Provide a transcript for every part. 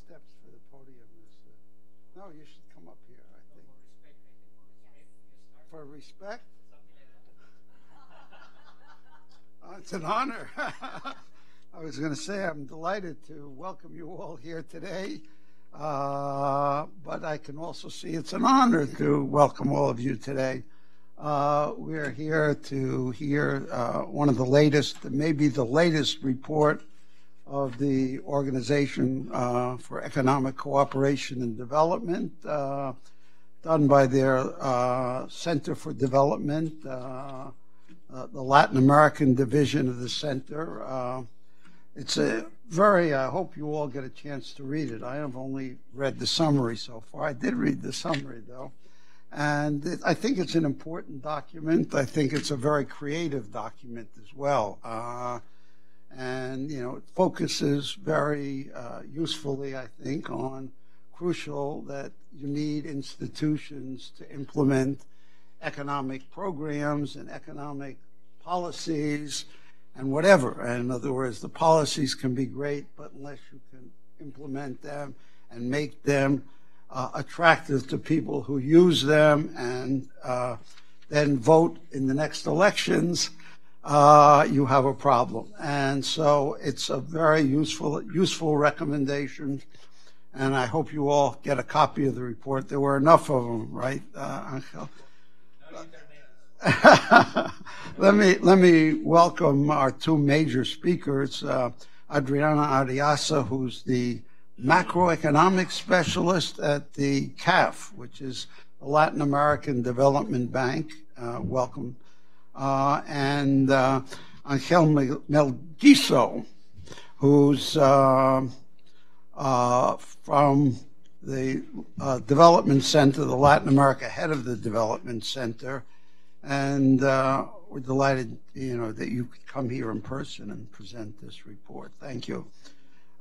steps for the podium is, no, you should come up here, I think. For respect? Oh, it's an honor. I was going to say I'm delighted to welcome you all here today, but I can also see it's an honor to welcome all of you today. We're here to hear one of the latest, maybe the latest report of the Organization for Economic Cooperation and Development, done by their Center for Development, the Latin American division of the center. It's a very, I hope you all get a chance to read it. I have only read the summary so far. I did read the summary, though. And I think it's an important document. I think it's a very creative document as well. And, you know, it focuses very usefully, I think, on crucial that you need institutions to implement economic programs and economic policies and whatever. And in other words, the policies can be great, but unless you can implement them and make them attractive to people who use them and then vote in the next elections, you have a problem. And so it's a very useful recommendation, and I hope you all get a copy of the report. There were enough of them, right, Angel? Let me welcome our two major speakers, Adriana Ariasa, who's the macroeconomic specialist at the CAF, which is the Latin American Development Bank. Welcome. And Angel Melguizo, who's from the Development Center, the Latin America head of the Development Center. And we're delighted, you know, that you could come here in person and present this report. Thank you.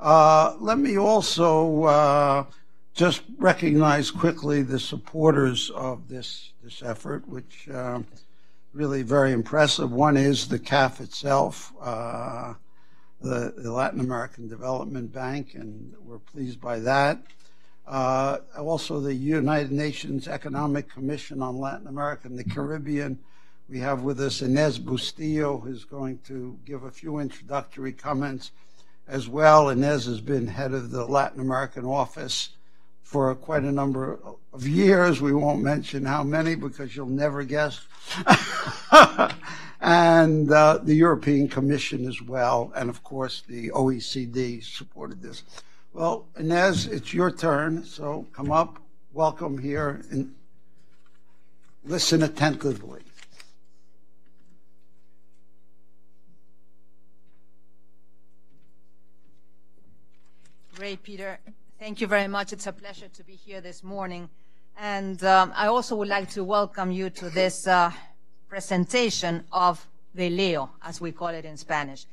Let me also just recognize quickly the supporters of this effort, which really very impressive. One is the CAF itself, the Latin American Development Bank, and we're pleased by that. Also the United Nations Economic Commission on Latin America and the Caribbean. We have with us Inez Bustillo, who's going to give a few introductory comments as well. Inez has been head of the Latin American office for quite a number of years. We won't mention how many because you'll never guess. And the European Commission as well, and of course the OECD supported this. Well, Inez, it's your turn, so come up, welcome here, and listen attentively. Great, Peter. Thank you very much. It's a pleasure to be here this morning. And I also would like to welcome you to this presentation of the Leo, as we call it in Spanish.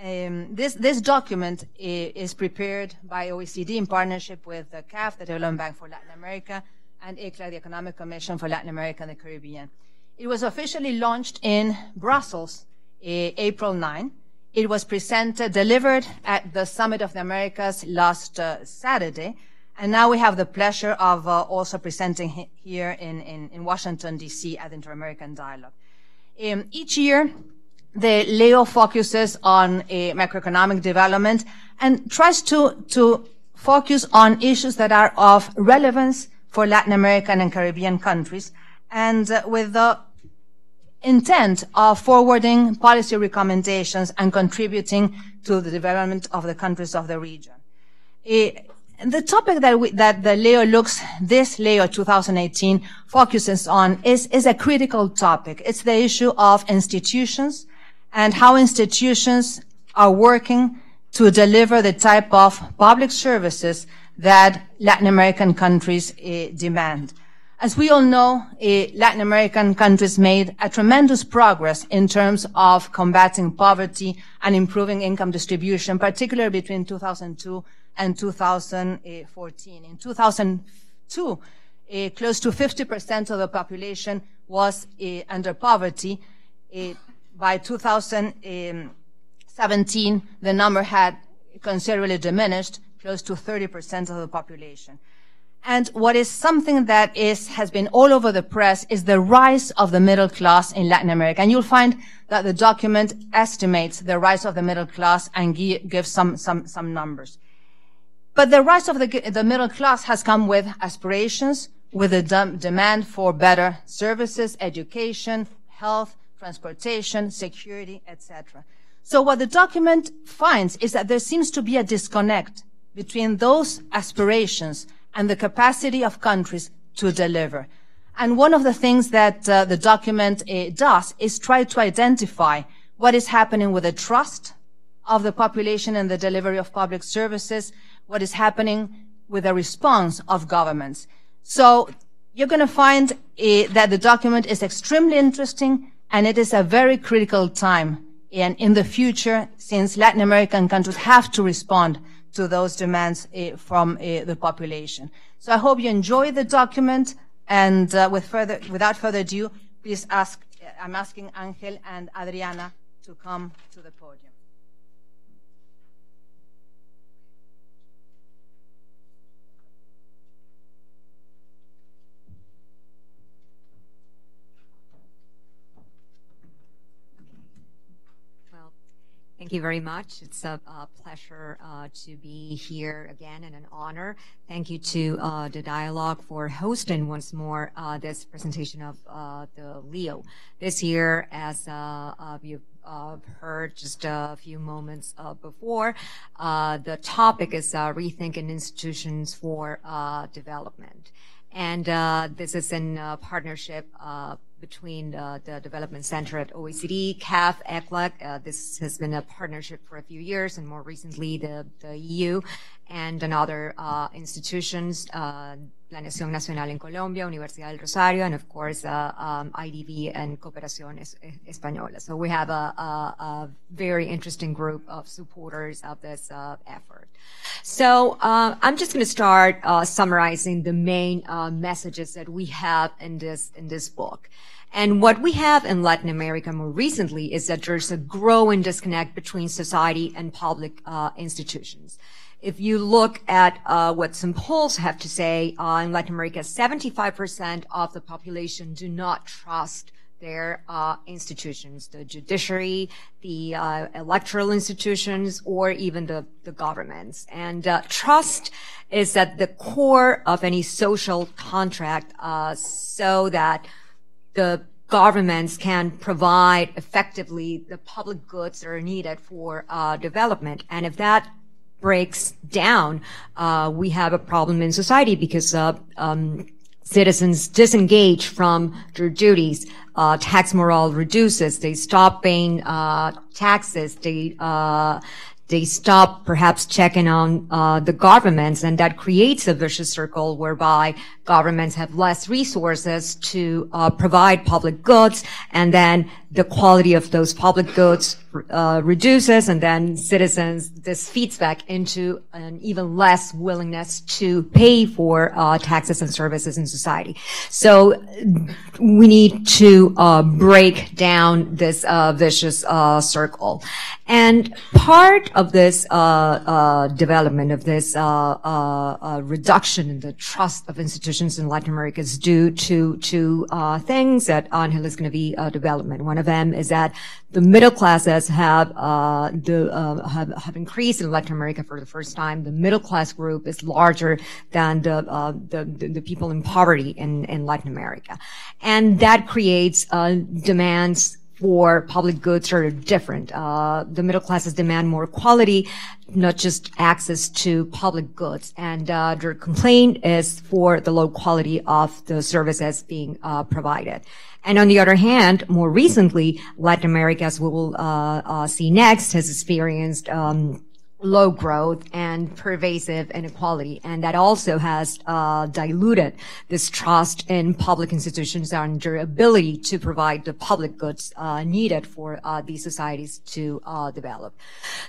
This document is prepared by OECD in partnership with the CAF, the Development Bank for Latin America, and ECLAC, the Economic Commission for Latin America and the Caribbean. It was officially launched in Brussels, April 9. It was delivered at the Summit of the Americas last Saturday, and now we have the pleasure of also presenting here in Washington, D.C. at the Inter-American Dialogue. Each year, the Leo focuses on macroeconomic development and tries to focus on issues that are of relevance for Latin American and Caribbean countries, and with the intent of forwarding policy recommendations and contributing to the development of the countries of the region. The topic that the Leo this Leo 2018 focuses on is a critical topic. It's the issue of institutions and how institutions are working to deliver the type of public services that Latin American countries demand. As we all know, Latin American countries made a tremendous progress in terms of combating poverty and improving income distribution, particularly between 2002 and 2014. In 2002, close to 50% of the population was under poverty. By 2017, the number had considerably diminished close to 30% of the population. And what is something that has been all over the press is the rise of the middle class in Latin America. And you'll find that the document estimates the rise of the middle class and gives some numbers. But the rise of the middle class has come with aspirations, with a demand for better services, education, health, transportation, security, etc. So what the document finds is that there seems to be a disconnect between those aspirations and the capacity of countries to deliver. And one of the things that the document does is try to identify what is happening with the trust of the population in the delivery of public services, what is happening with the response of governments. So you're going to find that the document is extremely interesting, and it is a very critical time in the future, since Latin American countries have to respond to those demands from the population. So I hope you enjoy the document, and without further ado, please I'm asking Angel and Adriana to come to the podium. Thank you very much. It's a pleasure to be here again, and an honor. Thank you to the Dialogue for hosting once more this presentation of the LEO. This year, as you've heard just a few moments before, the topic is Rethinking Institutions for Development. And this is in partnership between the Development Center at OECD, CAF, ECLAC. This has been a partnership for a few years, and more recently the EU and another institutions, La Nación Nacional en Colombia, Universidad del Rosario, and of course IDB and Cooperación Española. So we have a very interesting group of supporters of this effort. So I'm just going to start summarizing the main messages that we have in this book. And what we have in Latin America more recently is that there's a growing disconnect between society and public institutions. If you look at what some polls have to say in Latin America, 75% of the population do not trust their institutions, the judiciary, the electoral institutions, or even the governments. And trust is at the core of any social contract, so that the governments can provide effectively the public goods that are needed for development. And if that breaks down, we have a problem in society, because citizens disengage from their duties. Tax morale reduces. They stop paying taxes. They stop perhaps checking on the governments, and that creates a vicious circle whereby governments have less resources to provide public goods, and then the quality of those public goods reduces, and then citizens, this feeds back into an even less willingness to pay for taxes and services in society. So we need to break down this vicious circle. And part of this development of this reduction in the trust of institutions in Latin America is due to things that Angel is going to be development. One of them is that the middle classes have increased in Latin America for the first time. The middle class group is larger than the people in poverty in Latin America, and that creates demands for public goods are different. The middle classes demand more quality, not just access to public goods. And their complaint is for the low quality of the services being provided. And on the other hand, more recently, Latin America, as we will see next, has experienced low growth and pervasive inequality, and that also has diluted this trust in public institutions and their ability to provide the public goods needed for these societies to develop.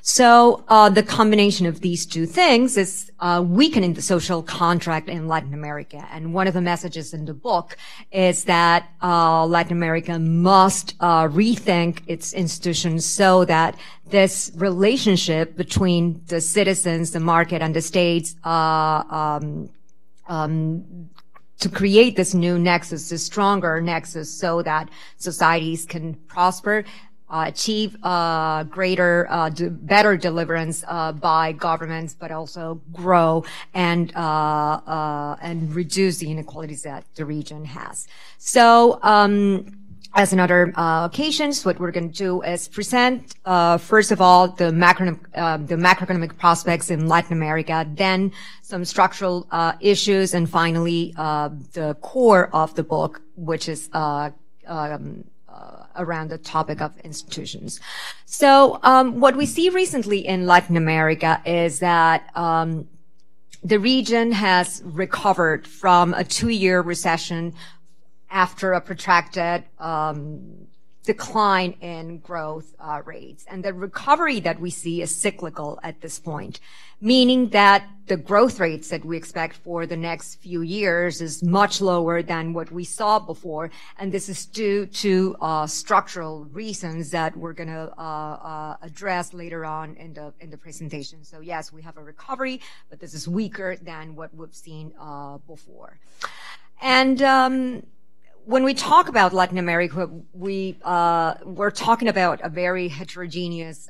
So the combination of these two things is weakening the social contract in Latin America. And one of the messages in the book is that Latin America must rethink its institutions so that this relationship between between the citizens, the market, and the states, to create this new nexus, this stronger nexus, so that societies can prosper, achieve better deliverance by governments, but also grow and reduce the inequalities that the region has. So, as in other occasions, what we're going to do is present, first of all, the macroeconomic prospects in Latin America, then some structural issues, and finally the core of the book, which is around the topic of institutions. So what we see recently in Latin America is that the region has recovered from a 2-year recession after a protracted decline in growth rates. And the recovery that we see is cyclical at this point, meaning that the growth rates that we expect for the next few years is much lower than what we saw before. And this is due to structural reasons that we're going to address later on in the presentation. So yes, we have a recovery, but this is weaker than what we've seen before. And when we talk about Latin America, we're talking about a very heterogeneous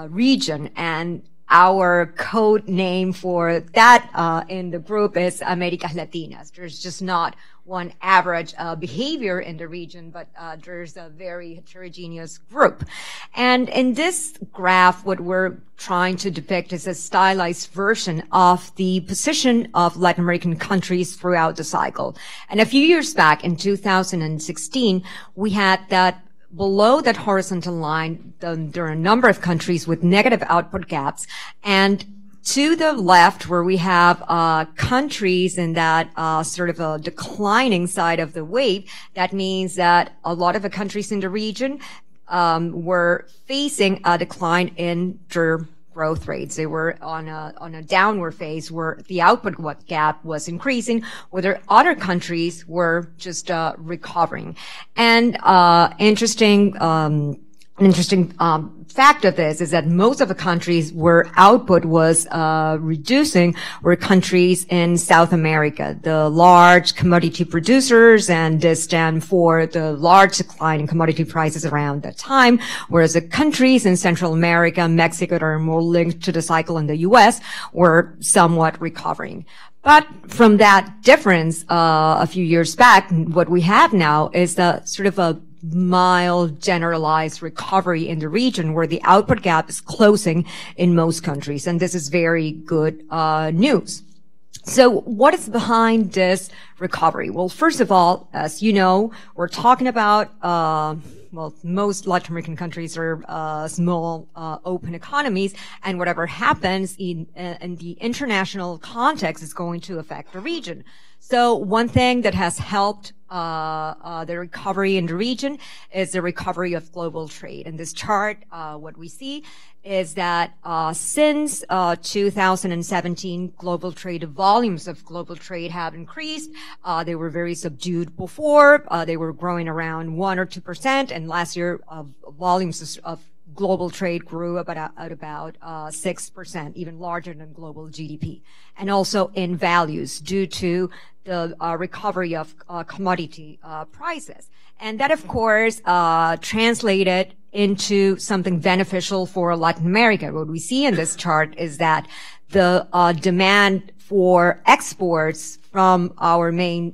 region, and our code name for that in the group is Americas Latinas. There's just not one average behavior in the region, but there's a very heterogeneous group. And in this graph, what we're trying to depict is a stylized version of the position of Latin American countries throughout the cycle. And a few years back, in 2016, we had that below that horizontal line, there are a number of countries with negative output gaps, and to the left, where we have countries in that sort of a declining side of the wave, that means that a lot of the countries in the region were facing a decline in their growth rates. They were on a downward phase where the output gap was increasing, whether other countries were just recovering. And an interesting fact of this is that most of the countries where output was reducing were countries in South America, the large commodity producers, and this stand for the large decline in commodity prices around that time, whereas the countries in Central America, Mexico, that are more linked to the cycle in the U.S., were somewhat recovering. But from that difference a few years back, what we have now is a sort of a mild generalized recovery in the region where the output gap is closing in most countries. And this is very good news. So what is behind this recovery? Well, first of all, as you know, we're talking about most Latin American countries are small, open economies, and whatever happens in the international context is going to affect the region. So one thing that has helped the recovery in the region is the recovery of global trade. In this chart, what we see is that since 2017, global trade, volumes of global trade have increased. They were very subdued before. They were growing around 1 or 2%, and last year volumes of global trade grew at about 6%, even larger than global GDP, and also in values due to the recovery of commodity prices. And that, of course, translated into something beneficial for Latin America. What we see in this chart is that the demand for exports from our main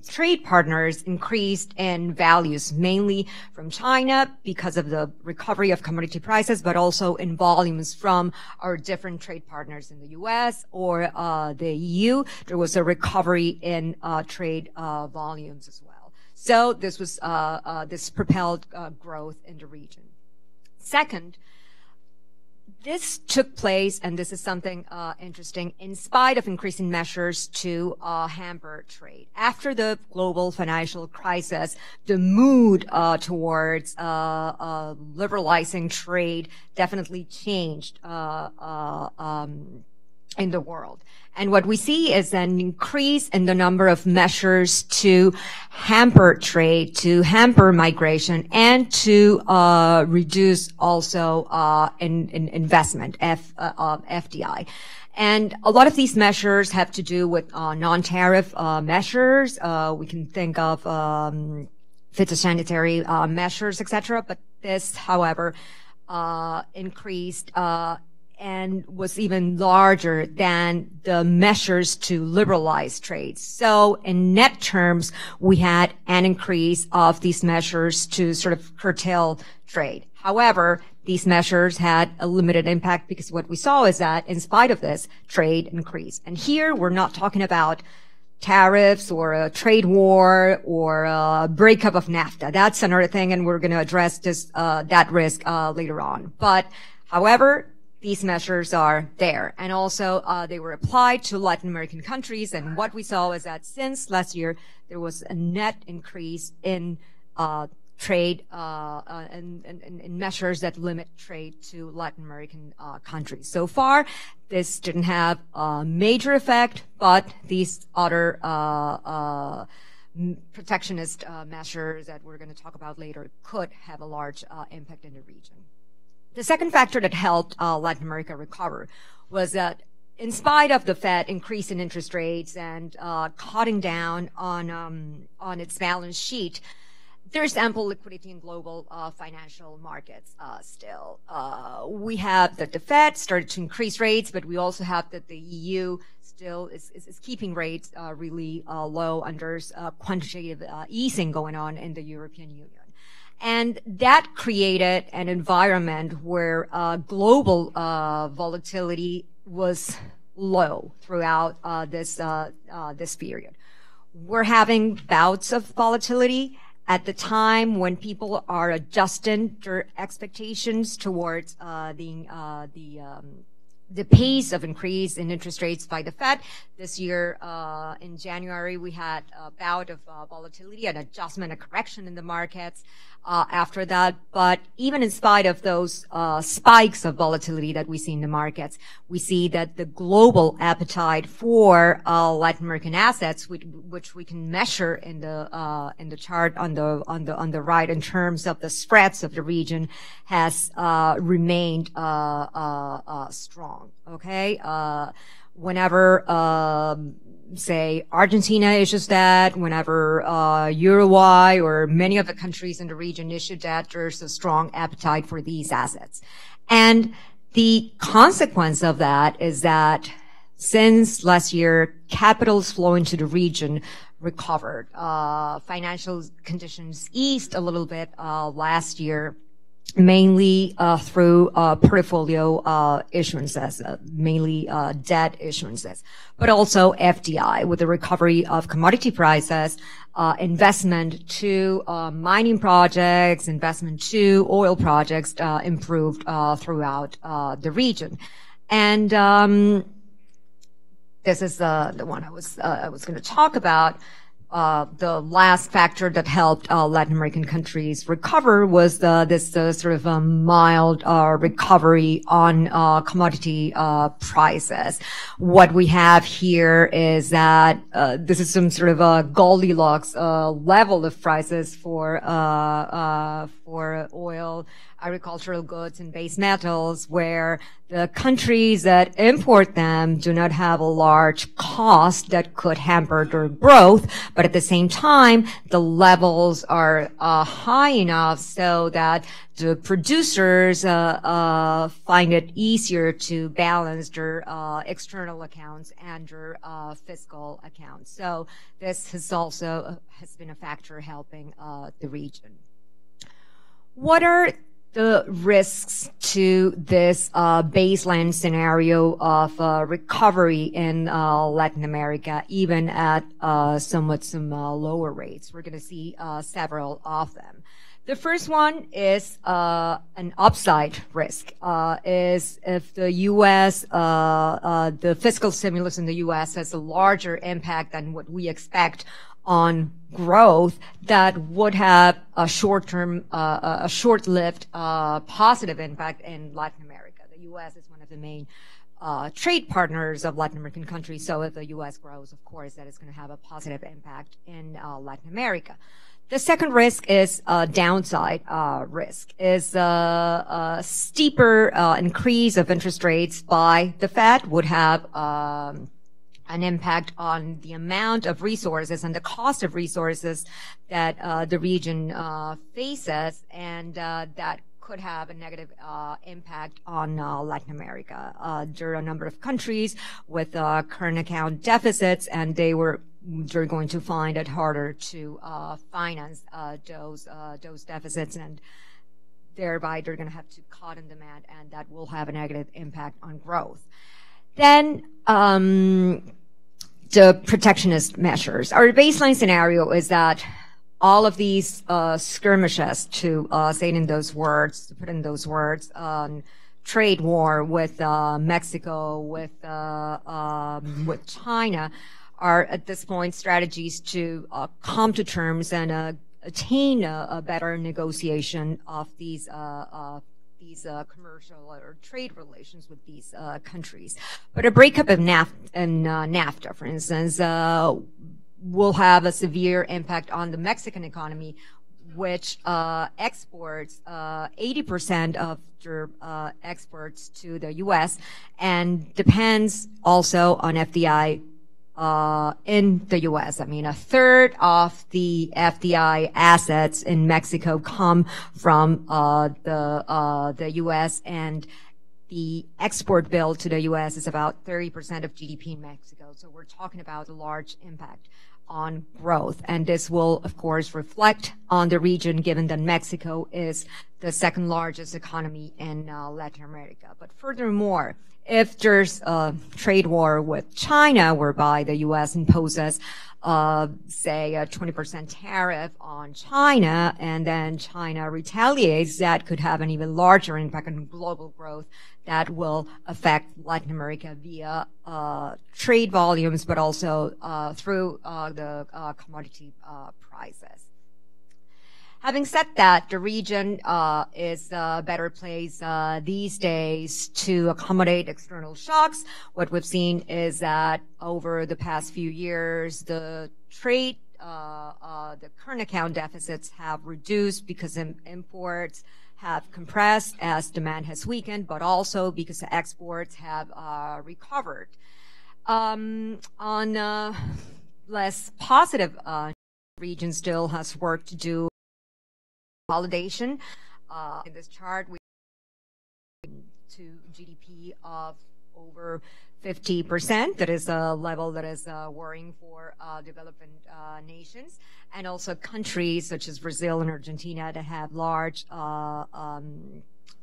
trade partners increased in values, mainly from China because of the recovery of commodity prices, but also in volumes from our different trade partners in the U.S. or the EU. There was a recovery in trade volumes as well. So this was this propelled growth in the region. Second, this took place, and this is something interesting, in spite of increasing measures to hamper trade. After the global financial crisis, the mood towards liberalizing trade definitely changed in the world. And what we see is an increase in the number of measures to hamper trade, to hamper migration, and to reduce also investment, FDI. And a lot of these measures have to do with non-tariff measures. We can think of phytosanitary measures, etc. But this, however, increased and was even larger than the measures to liberalize trade. So in net terms, we had an increase of these measures to sort of curtail trade. However, these measures had a limited impact because what we saw is that in spite of this, trade increased. And here we're not talking about tariffs or a trade war or a breakup of NAFTA. That's another thing, and we're going to address this, that risk later on. But however, these measures are there. And also, they were applied to Latin American countries. And what we saw is that since last year, there was a net increase in trade and measures that limit trade to Latin American countries. So far, this didn't have a major effect, but these other protectionist measures that we're going to talk about later could have a large impact in the region. The second factor that helped Latin America recover was that in spite of the Fed increase in interest rates and cutting down on its balance sheet, there's ample liquidity in global financial markets still. We have that the Fed started to increase rates, but we also have that the EU still is keeping rates really low under quantitative easing going on in the European Union. And that created an environment where global volatility was low throughout this period. We're having bouts of volatility at the time when people are adjusting their expectations towards the pace of increase in interest rates by the Fed. This year, in January, we had a bout of volatility, an adjustment, a correction in the markets after that. But even in spite of those spikes of volatility that we see in the markets, we see that the global appetite for Latin American assets, which we can measure in the chart on the right in terms of the spreads of the region, has remained strong. Okay, whenever say Argentina issues that, whenever Uruguay or many of the countries in the region issue that, there's a strong appetite for these assets. And the consequence of that is that since last year, capitals flow into the region recovered. Financial conditions eased a little bit last year, mainly through portfolio issuances, mainly debt issuances, but also FDI with the recovery of commodity prices, investment to mining projects, investment to oil projects improved throughout the region. And this is the one I was going to talk about. The last factor that helped Latin American countries recover was this sort of a mild recovery on commodity prices. What we have here is that this is some sort of a Goldilocks level of prices for oil, agricultural goods, and base metals, where the countries that import them do not have a large cost that could hamper their growth, but at the same time, the levels are high enough so that the producers find it easier to balance their external accounts and their fiscal accounts. So this has also has been a factor helping the region. What are the risks to this baseline scenario of recovery in Latin America, even at some lower rates? We're going to see several of them. The first one is an upside risk, is if the U.S., the fiscal stimulus in the U.S. has a larger impact than what we expect on growth, that would have a short-term, short-lived positive impact in Latin America. The U.S. is one of the main trade partners of Latin American countries. So if the U.S. grows, of course, that is going to have a positive impact in Latin America. The second risk is downside risk, is a steeper increase of interest rates by the Fed would have an impact on the amount of resources and the cost of resources that the region faces, and that could have a negative impact on Latin America. There are a number of countries with current account deficits, and they're going to find it harder to finance those deficits, and thereby they're going to have to cut in demand, and that will have a negative impact on growth. Then the protectionist measures. Our baseline scenario is that all of these skirmishes, to say it in those words, to put in those words, trade war with Mexico, with China, are at this point strategies to come to terms and attain a better negotiation of these commercial or trade relations with these countries. But a breakup of NAFTA, for instance, will have a severe impact on the Mexican economy, which exports 80% of their exports to the U.S. and depends also on FDI in the U.S. I mean, a third of the FDI assets in Mexico come from the U.S., and the export bill to the U.S. is about 30% of GDP in Mexico. So we're talking about a large impact on growth. And this will, of course, reflect on the region, given that Mexico is the second largest economy in Latin America. But furthermore, if there's a trade war with China, whereby the U.S. imposes, say, a 20% tariff on China, and then China retaliates, that could have an even larger impact on global growth that will affect Latin America via trade volumes, but also through the commodity prices. Having said that, the region is a better place these days to accommodate external shocks. What we've seen is that over the past few years, the trade, the current account deficits have reduced because imports have compressed as demand has weakened, but also because the exports have recovered. On less positive, region still has work to do. Consolidation. In this chart, we to GDP of over 50%. That is a level that is worrying for developing nations, and also countries such as Brazil and Argentina that have large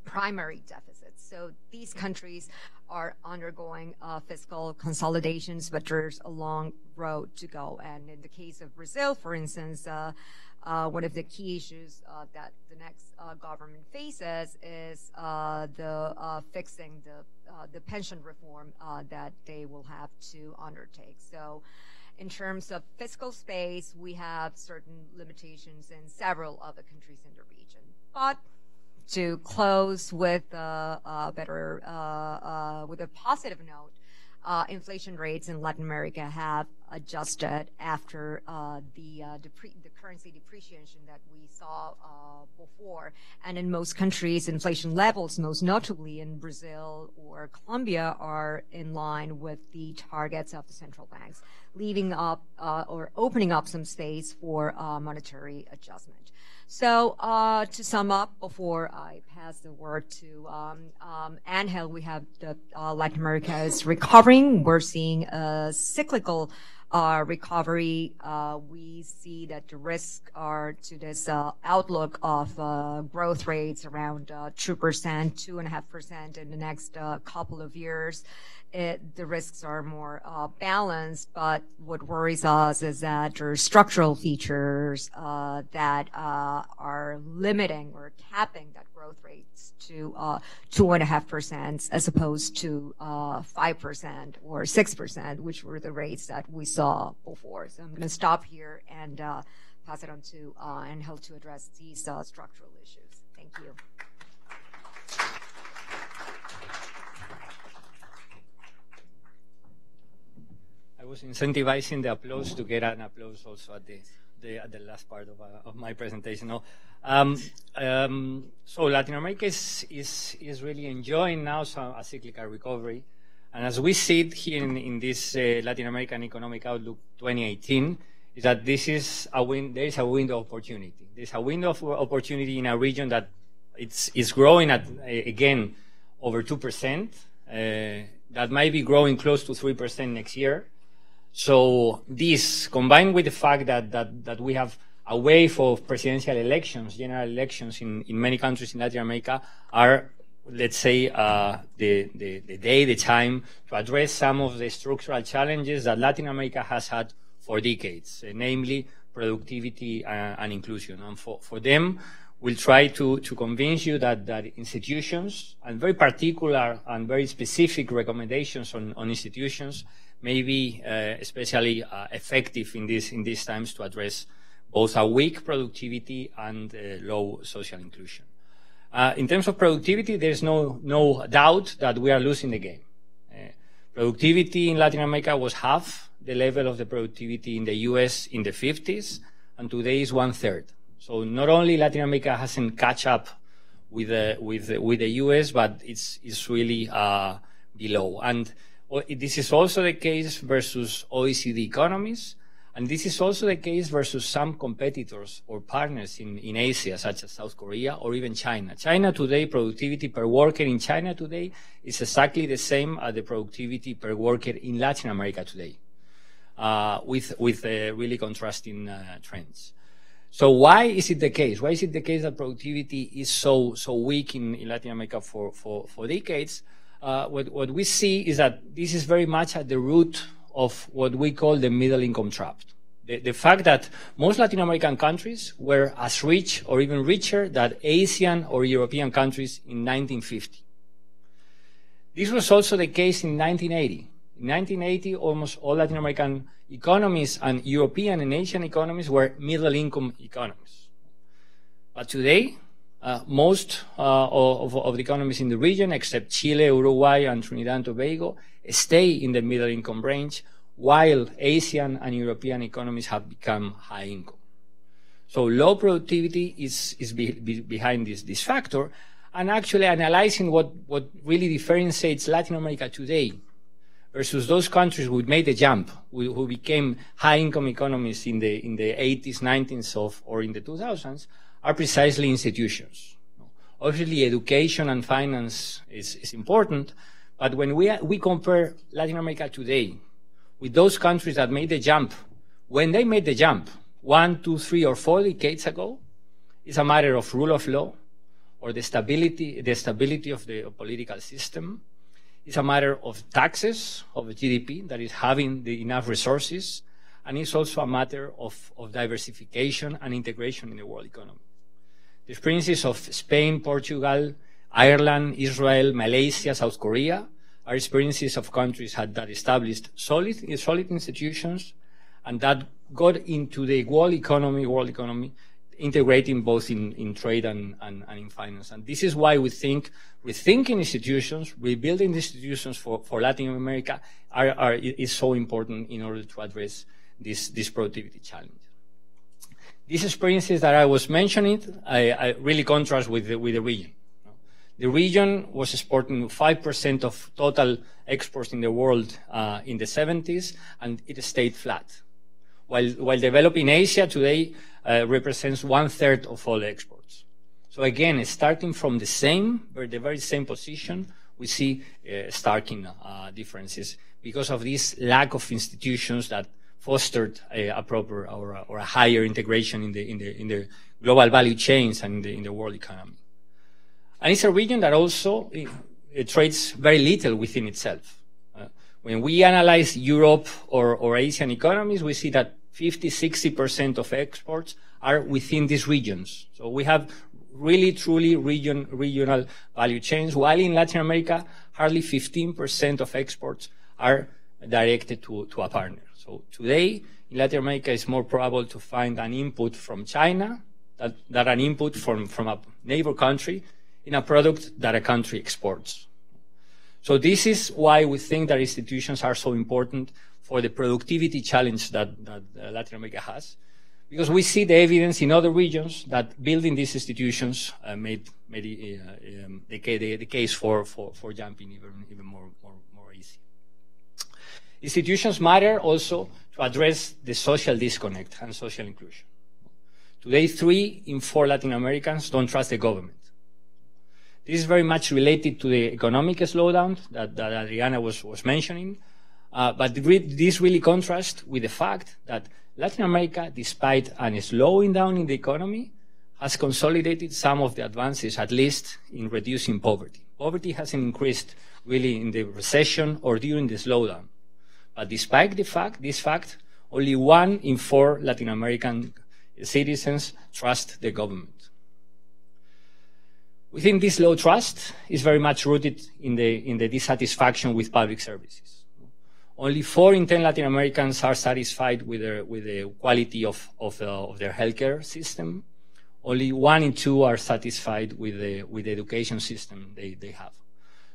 primary deficits. So these countries are undergoing fiscal consolidations, but there's a long road to go. And in the case of Brazil, for instance, one of the key issues that the next government faces is the fixing the pension reform that they will have to undertake. So in terms of fiscal space, we have certain limitations in several of the countries in the region. But to close with with a positive note, inflation rates in Latin America have adjusted after the currency depreciation that we saw before. And in most countries, inflation levels, most notably in Brazil or Colombia, are in line with the targets of the central banks, leaving up or opening up some space for monetary adjustment. So to sum up, before I pass the word to Angel, we have the Latin America is recovering. We're seeing a cyclical recovery. We see that the risks are to this outlook of growth rates around 2%, 2.5% in the next couple of years. The risks are more balanced, but what worries us is that there are structural features that are limiting or capping that growth rates to 2.5% as opposed to 5% or 6%, which were the rates that we saw before. So I'm going to stop here and pass it on to Angel to address these structural issues. Thank you. was incentivizing the applause to get an applause also at the last part of my presentation. No? So Latin America is really enjoying now a cyclical recovery. And as we see it here in this Latin American Economic Outlook 2018, is that there is a window of opportunity. There's a window of opportunity in a region that it's growing at, again, over 2%. That might be growing close to 3% next year. So this, combined with the fact that we have a wave of presidential elections, general elections in many countries in Latin America, are, let's say, the time to address some of the structural challenges that Latin America has had for decades, namely productivity and inclusion. And for them, we'll try to convince you that institutions, and very particular and very specific recommendations on institutions, may be especially effective in these times to address both a weak productivity and low social inclusion. In terms of productivity, there's no doubt that we are losing the game. Productivity in Latin America was half the level of the productivity in the US in the 50s, and today is 1/3. So not only Latin America hasn't catch up with the US, but it's really below. And this is also the case versus OECD economies, and this is also the case versus some competitors or partners in Asia, such as South Korea or even China. China today, productivity per worker in China today is exactly the same as the productivity per worker in Latin America today, with really contrasting trends. So why is it the case? Why is it the case that productivity is so weak in Latin America for decades? What we see is that this is very much at the root of what we call the middle income trap. The fact that most Latin American countries were as rich or even richer than Asian or European countries in 1950. This was also the case in 1980. In 1980, almost all Latin American economies and European and Asian economies were middle-income economies. But today, most of the economies in the region, except Chile, Uruguay, and Trinidad and Tobago, stay in the middle-income range, while Asian and European economies have become high-income. So low productivity is behind this factor, and actually analyzing what really differentiates Latin America today versus those countries who made the jump, who became high-income economies in the 80s, 90s, or in the 2000s, are precisely institutions. Obviously, education and finance is important, but when we compare Latin America today with those countries that made the jump, when they made the jump 1, 2, 3, or 4 decades ago, it's a matter of rule of law or the stability of the political system. It's a matter of taxes, of GDP, that is having enough resources, and it's also a matter of diversification and integration in the world economy. The experiences of Spain, Portugal, Ireland, Israel, Malaysia, South Korea are experiences of countries that established solid institutions and that got into the world economy, integrating both in trade and in finance. And this is why we think rethinking institutions, rebuilding institutions for Latin America is so important in order to address this productivity challenge. These experiences that I was mentioning, I really contrast with the region. The region was exporting 5% of total exports in the world in the 70s, and it stayed flat. While developing Asia today represents 1/3 of all exports. So again, starting from the very same position, we see starking differences because of this lack of institutions that fostered a proper or a higher integration in the global value chains and in the world economy. And it's a region that also it trades very little within itself. When we analyze Europe or Asian economies, we see that 50–60% of exports are within these regions. So we have really, truly regional value chains, while in Latin America, hardly 15% of exports are directed to a partner. So today, in Latin America, it's more probable to find an input from China than an input from a neighbor country in a product that a country exports. So this is why we think that institutions are so important for the productivity challenge that Latin America has, because we see the evidence in other regions that building these institutions made the case for jumping even more easy. Institutions matter also to address the social disconnect and social inclusion. Today, 3 in 4 Latin Americans don't trust the government. This is very much related to the economic slowdown that Adriana was mentioning, but this really contrasts with the fact that Latin America, despite a slowing down in the economy, has consolidated some of the advances, at least in reducing poverty. Poverty hasn't increased really in the recession or during the slowdown. But despite this fact, only 1 in 4 Latin American citizens trust the government. We think this low trust is very much rooted in the dissatisfaction with public services. Only 4 in 10 Latin Americans are satisfied with the quality of their healthcare system. Only 1 in 2 are satisfied with the education system they have.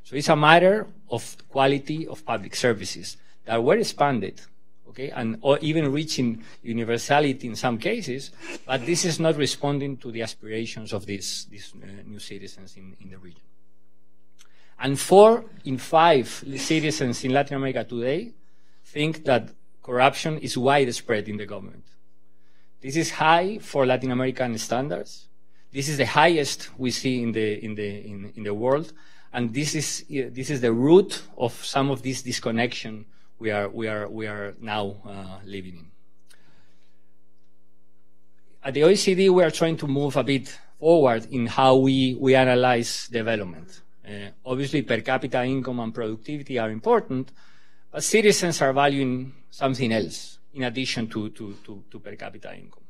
So it's a matter of quality of public services that were expanded, okay, and or even reaching universality in some cases, but this is not responding to the aspirations of these new citizens in the region. And 4 in 5 citizens in Latin America today think that corruption is widespread in the government. This is high for Latin American standards. This is the highest we see in the world, and this is the root of some of this disconnection we are now living in. At the OECD, we are trying to move a bit forward in how we analyze development. Obviously, per capita income and productivity are important, but citizens are valuing something else in addition to per capita income.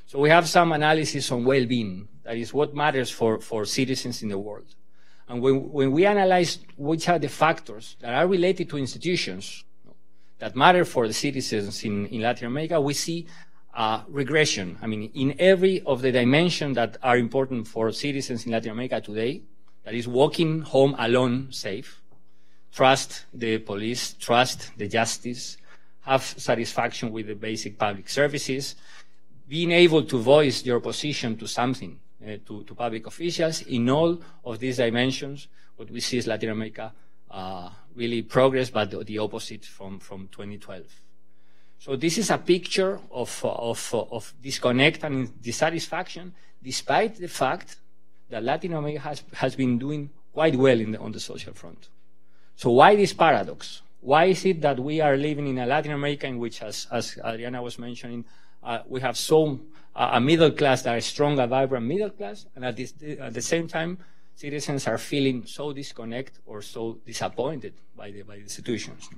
So we have some analysis on well-being, that is what matters for citizens in the world. And when we analyze which are the factors that are related to institutions that matter for the citizens in Latin America, we see regression. I mean, in every of the dimensions that are important for citizens in Latin America today, that is walking home alone safe, trust the police, trust the justice, have satisfaction with the basic public services, being able to voice your opposition to something, to public officials. In all of these dimensions, what we see is Latin America really progress, but the opposite from 2012. So this is a picture of disconnect and dissatisfaction, despite the fact that Latin America has been doing quite well on the social front. So why this paradox? Why is it that we are living in a Latin America in which, as Adriana was mentioning, we have a middle class that is strong, a vibrant middle class, and at the same time, citizens are feeling so disconnected or so disappointed by the institutions?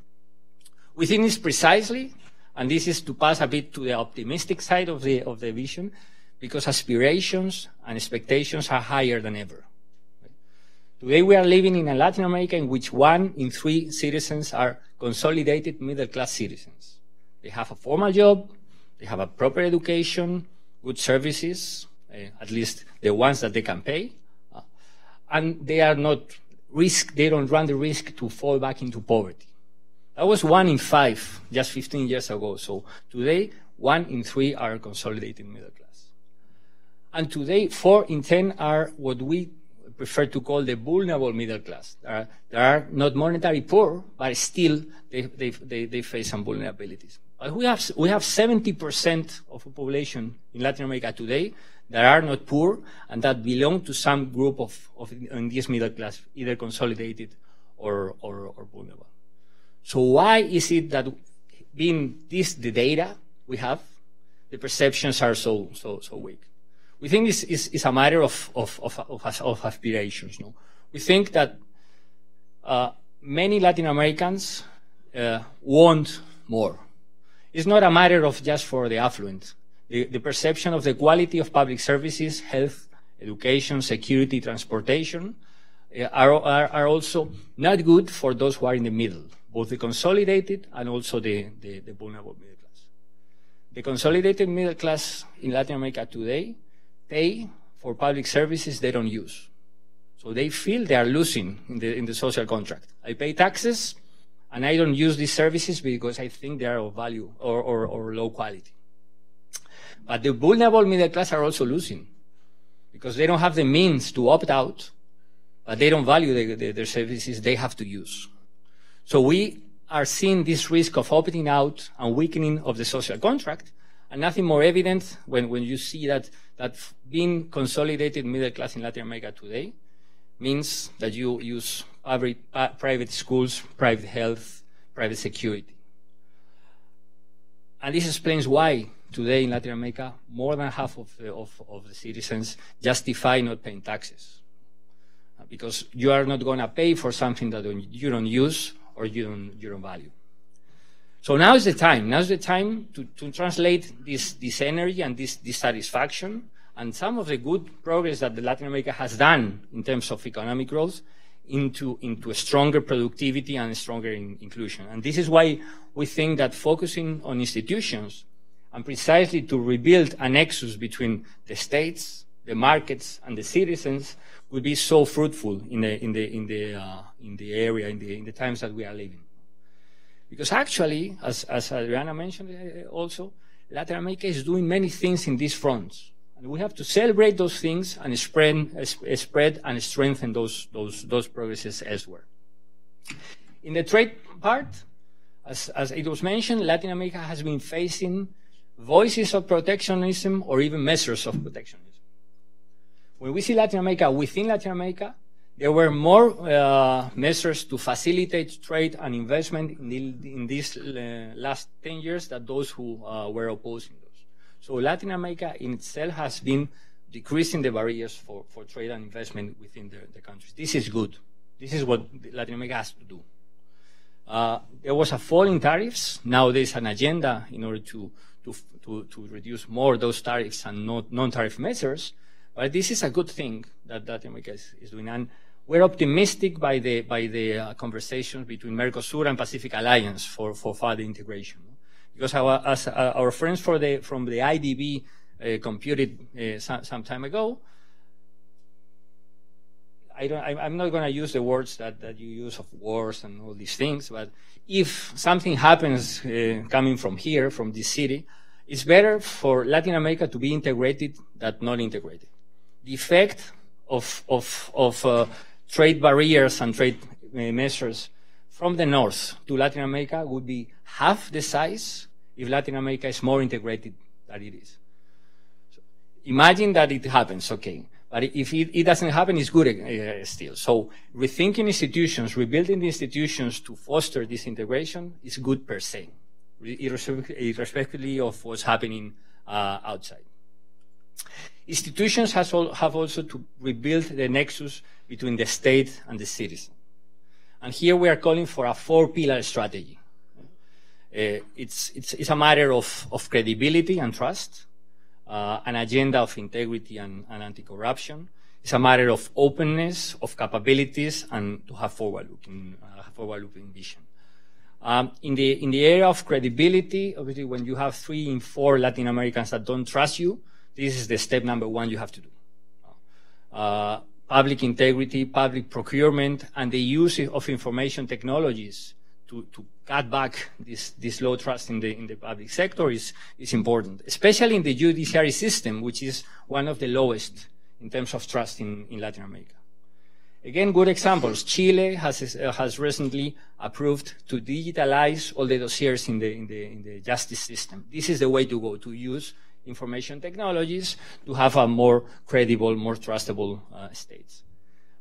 We think it's precisely, and this is to pass a bit to the optimistic side of the vision, because aspirations and expectations are higher than ever. Today we are living in a Latin America in which 1 in 3 citizens are consolidated middle-class citizens. They have a formal job, they have a proper education, good services, at least the ones that they can pay, and they don't run the risk to fall back into poverty. That was 1 in 5 just 15 years ago. So today, 1 in 3 are consolidated middle class. And today, 4 in 10 are what we prefer to call the vulnerable middle class. They are not monetary poor, but still they face some vulnerabilities. But we have 70% of the population in Latin America today that are not poor and that belong to some group in this middle class, either consolidated or vulnerable. So why is it that being this the data we have, the perceptions are so weak? We think this is a matter of aspirations. No? We think that many Latin Americans want more. It's not a matter of just for the affluent. The perception of the quality of public services, health, education, security, transportation, are also not good for those who are in the middle, both the consolidated and also the vulnerable middle class. The consolidated middle class in Latin America today pay for public services they don't use. So they feel they are losing in the social contract. I pay taxes, and I don't use these services because I think they are of value or low quality. But the vulnerable middle class are also losing because they don't have the means to opt out, but they don't value their services they have to use. So we are seeing this risk of opting out and weakening of the social contract, and nothing more evident when you see that being consolidated middle class in Latin America today means that you use private schools, private health, private security. And this explains why today in Latin America, more than half of the citizens justify not paying taxes. Because you are not going to pay for something that you don't use or you don't value. So now is the time. Now is the time to translate this energy and this satisfaction and some of the good progress that Latin America has done in terms of economic growth into a stronger productivity and a stronger inclusion. And this is why we think that focusing on institutions and precisely to rebuild a nexus between the states, the markets, and the citizens will be so fruitful in the area, in the times that we are living. Because actually, as Adriana mentioned also, Latin America is doing many things in these fronts. And we have to celebrate those things and spread and strengthen those progresses elsewhere. In the trade part, as it was mentioned, Latin America has been facing voices of protectionism or even measures of protectionism. When we see Latin America, within Latin America, there were more measures to facilitate trade and investment in these last 10 years than those who were opposing those. So Latin America in itself has been decreasing the barriers for trade and investment within the countries. This is good. This is what Latin America has to do. There was a fall in tariffs. Now there's an agenda in order to reduce more those tariffs and non-tariff measures. But this is a good thing that Latin America is doing. And we're optimistic by the conversations between Mercosur and Pacific Alliance for further integration. Because our friends from the IDB computed some time ago, I'm not going to use the words that you use of wars and all these things, but if something happens coming from here, from this city, it's better for Latin America to be integrated than not integrated. The effect of trade barriers and trade measures from the north to Latin America would be half the size if Latin America is more integrated than it is. So imagine that it happens, okay. But if it doesn't happen, it's good still. So rethinking institutions, rebuilding the institutions to foster this integration is good per se, irrespectively of what's happening outside. Institutions have also to rebuild the nexus between the state and the citizen. And here we are calling for a 4-pillar strategy. It's a matter of credibility and trust, an agenda of integrity and anti-corruption. It's a matter of openness, of capabilities, and to have forward-looking vision. In the area of credibility, obviously, when you have 3 in 4 Latin Americans that don't trust you, this is the step number 1 you have to do. Public integrity, public procurement, and the use of information technologies to cut back this low trust in the public sector is important, especially in the judiciary system, which is one of the lowest in terms of trust in Latin America. Again, good examples. Chile has recently approved to digitalize all the dossiers in the justice system. This is the way to go, to use information technologies to have a more credible, more trustable states.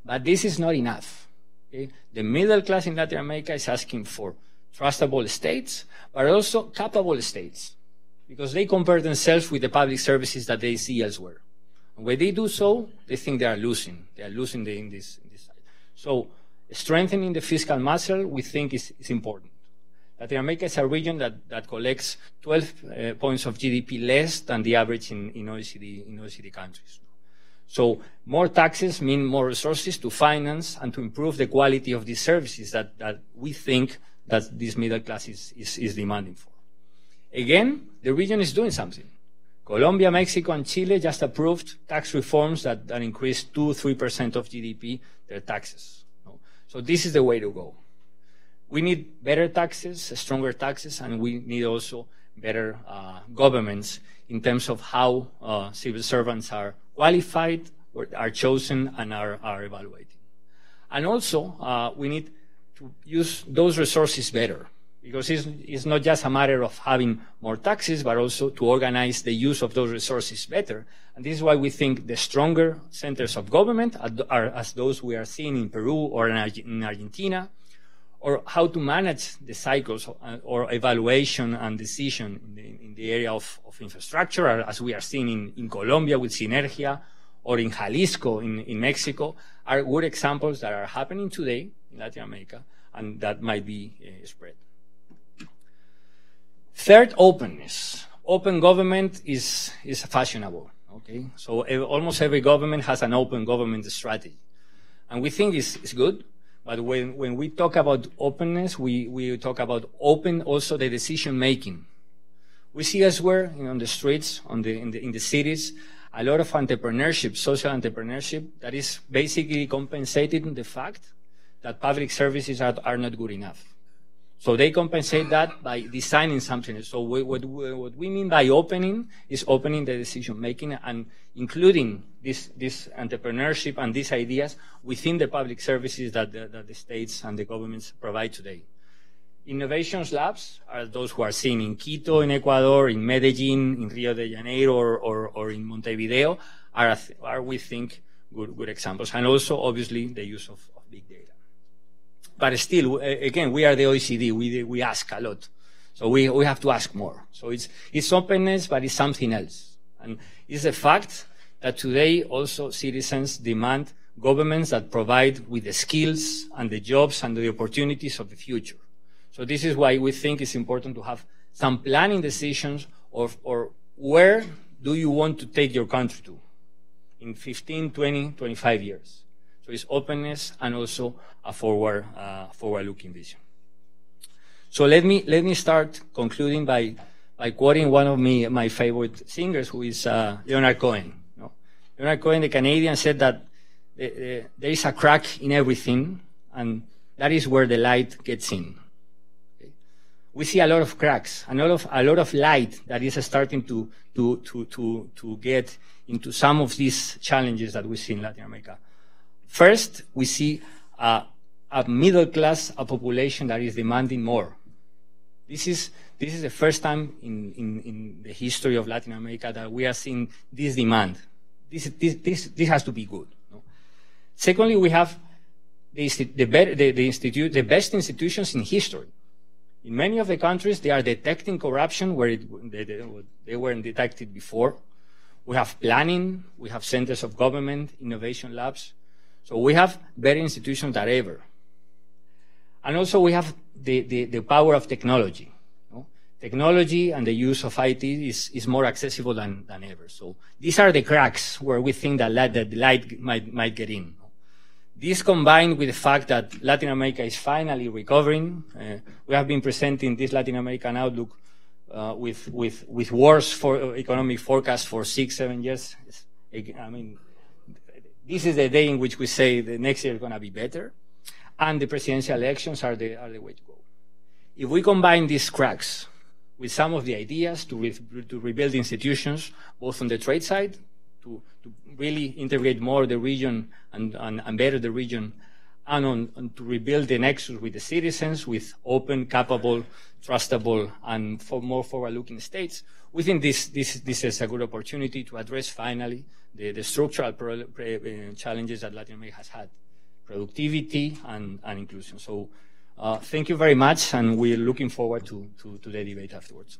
But this is not enough. Okay? The middle class in Latin America is asking for trustable states, but also capable states, because they compare themselves with the public services that they see elsewhere. And when they do so, they think they are losing. They are losing in this side. So strengthening the fiscal muscle, we think, is important. Latin America is a region that collects 12 points of GDP less than the average in OECD countries. So more taxes mean more resources to finance and to improve the quality of these services that we think that this middle class is demanding for. Again, the region is doing something. Colombia, Mexico, and Chile just approved tax reforms that increase 2-3% of GDP, their taxes. So this is the way to go. We need better taxes, stronger taxes, and we need also better governments in terms of how civil servants are qualified, or are chosen, and are evaluated. And also, we need to use those resources better, because it's not just a matter of having more taxes, but also to organize the use of those resources better. And this is why we think the stronger centers of government are as those we are seeing in Peru or in Argentina, or how to manage the cycles or evaluation and decision in the area of infrastructure, as we are seeing in Colombia with Sinergia, or in Jalisco in Mexico, are good examples that are happening today in Latin America, and that might be spread. Third, openness. Open government is fashionable, okay? So almost every government has an open government strategy. And we think it's good, but when we talk about openness, we talk about open also the decision making. We see elsewhere, on the streets, in the cities, a lot of entrepreneurship, social entrepreneurship, that is basically compensating the fact that public services are not good enough. So they compensate that by designing something. So what we mean by opening is opening the decision making and including this entrepreneurship and these ideas within the public services that the states and the governments provide today. Innovations labs are those who are seen in Quito, in Ecuador, in Medellin, in Rio de Janeiro, or in Montevideo, are we think good examples. And also, obviously, the use of big data. But still, again, we are the OECD. We ask a lot. So we have to ask more. So it's openness, but it's something else. And it's the fact that today also citizens demand governments that provide with the skills and the jobs and the opportunities of the future. So this is why we think it's important to have some planning decisions of where do you want to take your country to in 15, 20, 25 years. So it's openness and also a forward-looking vision. So let me start concluding by quoting one of my favorite singers, who is Leonard Cohen. Leonard Cohen, the Canadian, said that there is a crack in everything, and that is where the light gets in. Okay? We see a lot of cracks, a lot of light that is starting to get into some of these challenges that we see in Latin America. First, we see a middle class, a population that is demanding more. This is the first time in the history of Latin America that we are seeing this demand. This has to be good. No? Secondly, we have the best institutions in history. In many of the countries, they are detecting corruption where they weren't detected before. We have planning, we have centers of government, innovation labs. So we have better institutions than ever. And also we have the power of technology. No? Technology and the use of IT is more accessible than ever. So these are the cracks where we think that the light might get in. This combined with the fact that Latin America is finally recovering. We have been presenting this Latin American outlook with worse economic forecasts for 6-7 years. I mean, this is the day in which we say the next year is going to be better, and the presidential elections are the way to go. If we combine these cracks with some of the ideas to rebuild institutions, both on the trade side, to really integrate more the region and better the region, and to rebuild the nexus with the citizens, with open, capable, trustable, and more forward-looking states, we think this is a good opportunity to address finally the structural challenges that Latin America has had, productivity and inclusion. So thank you very much, and we're looking forward to the debate afterwards.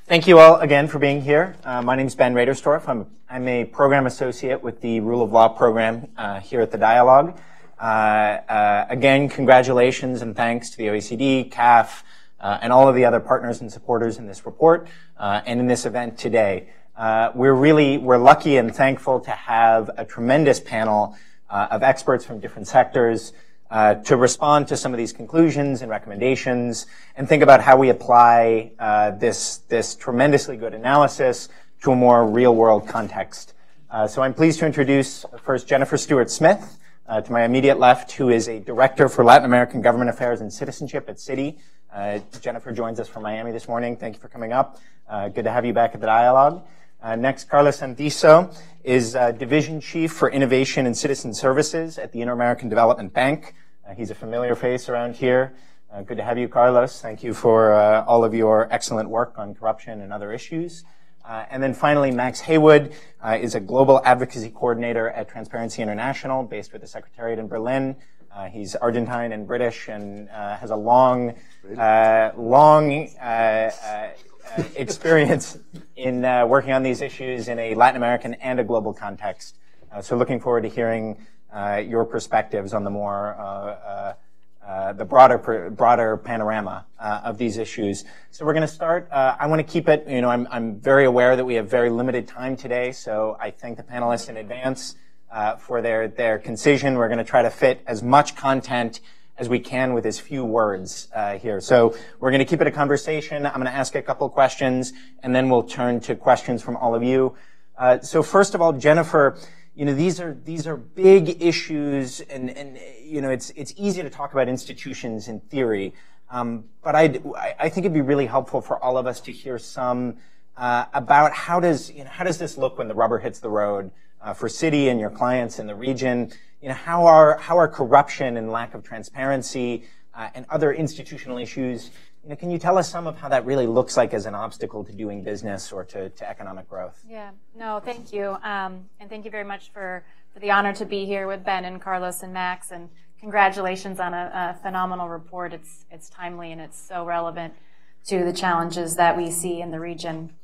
Thank you all again for being here. My name is Ben Raderstorff. I'm a program associate with the Rule of Law program here at the Dialogue. Again, congratulations and thanks to the OECD, CAF, and all of the other partners and supporters in this report and in this event today. We're lucky and thankful to have a tremendous panel of experts from different sectors to respond to some of these conclusions and recommendations and think about how we apply this tremendously good analysis to a more real-world context. So I'm pleased to introduce first Jennifer Stewart-Smith to my immediate left, who is a Director for Latin American Government Affairs and Citizenship at Citi. Jennifer joins us from Miami this morning. Thank you for coming up. Good to have you back at the Dialogue. Next, Carlos Santiso is Division Chief for Innovation and Citizen Services at the Inter-American Development Bank. He's a familiar face around here. Good to have you, Carlos. Thank you for all of your excellent work on corruption and other issues. And then finally, Max Haywood is a Global Advocacy Coordinator at Transparency International, based with the Secretariat in Berlin. He's Argentine and British and has a long experience in working on these issues in a Latin American and a global context. So looking forward to hearing your perspectives on the more the broader panorama of these issues. So we're going to start. I want to keep it. I'm very aware that we have very limited time today, so I thank the panelists in advance for their concision. We're going to try to fit as much content as we can with as few words here. So we're going to keep it a conversation. I'm going to ask a couple of questions, and then we'll turn to questions from all of you. So first of all, Jennifer, these are big issues, and it's easy to talk about institutions in theory, but I think it'd be really helpful for all of us to hear some about how does this look when the rubber hits the road for Citi and your clients in the region. How are corruption and lack of transparency and other institutional issues, can you tell us some of how that really looks like as an obstacle to doing business or to economic growth? Yeah, no, thank you. And thank you very much for the honor to be here with Ben and Carlos and Max, and congratulations on a phenomenal report. It's timely and it's so relevant to the challenges that we see in the region.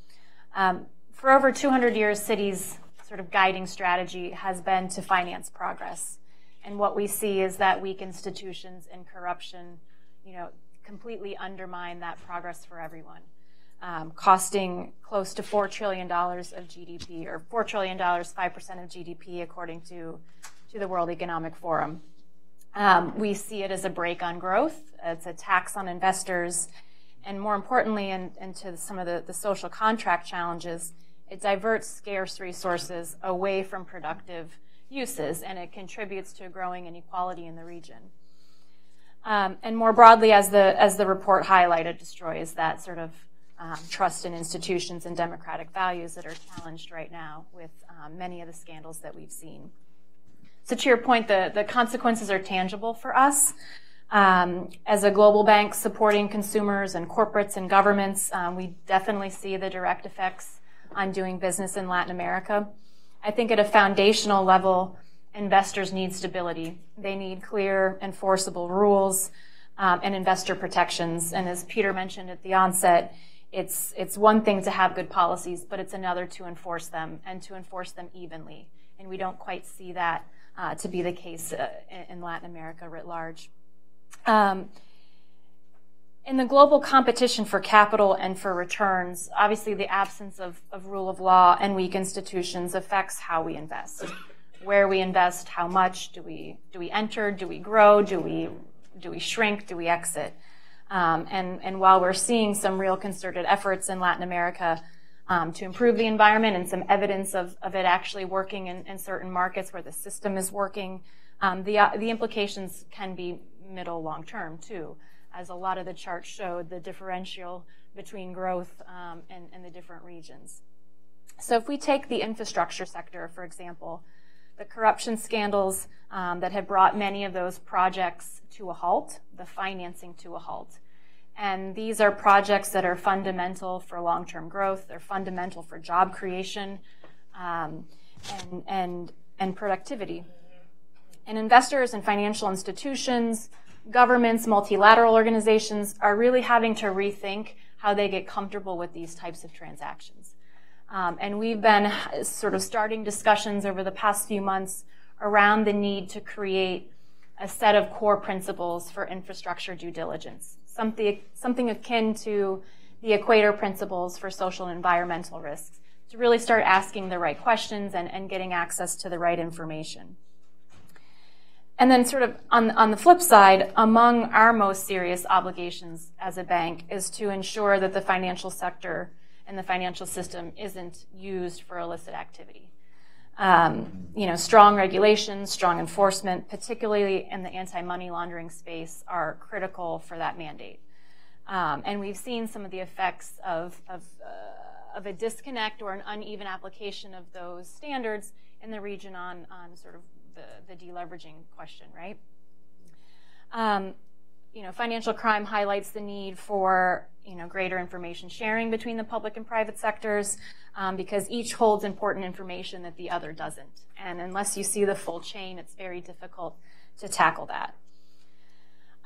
For over 200 years, Citi's sort of guiding strategy has been to finance progress. And what we see is that weak institutions and corruption, completely undermine that progress for everyone, costing close to $4 trillion of GDP, or $4 trillion, 5% of GDP, according to the World Economic Forum. We see it as a brake on growth. It's a tax on investors. And more importantly, and to some of the social contract challenges, it diverts scarce resources away from productive uses, and it contributes to growing inequality in the region. And more broadly, as the report highlighted, destroys that sort of trust in institutions and democratic values that are challenged right now with many of the scandals that we've seen. So to your point, the consequences are tangible for us. As a global bank supporting consumers and corporates and governments, we definitely see the direct effects on doing business in Latin America. I think at a foundational level, investors need stability. They need clear, enforceable rules and investor protections. And as Peter mentioned at the onset, it's one thing to have good policies, but it's another to enforce them and to enforce them evenly. And we don't quite see that to be the case in Latin America writ large. In the global competition for capital and for returns, obviously the absence of rule of law and weak institutions affects how we invest. Where we invest, how much, do we enter, do we grow, do we shrink, do we exit? And while we're seeing some real concerted efforts in Latin America to improve the environment and some evidence of it actually working in certain markets where the system is working, the implications can be middle long term too, as a lot of the charts showed the differential between growth and the different regions. So if we take the infrastructure sector, for example, the corruption scandals that have brought many of those projects to a halt, the financing to a halt. And these are projects that are fundamental for long-term growth. They're fundamental for job creation and productivity. And investors and financial institutions, governments, multilateral organizations are really having to rethink how how they get comfortable with these types of transactions. And we've been sort of starting discussions over the past few months around the need to create a set of core principles for infrastructure due diligence, something akin to the Equator principles for social and environmental risks, to really start asking the right questions and getting access to the right information. And then sort of on the flip side, among our most serious obligations as a bank is to ensure that the financial sector and the financial system isn't used for illicit activity. Strong regulations, strong enforcement, particularly in the anti-money laundering space, are critical for that mandate. And we've seen some of the effects of a disconnect or an uneven application of those standards in the region on sort of the deleveraging question, right? Financial crime highlights the need for greater information sharing between the public and private sectors because each holds important information that the other doesn't. And unless you see the full chain, it's very difficult to tackle that.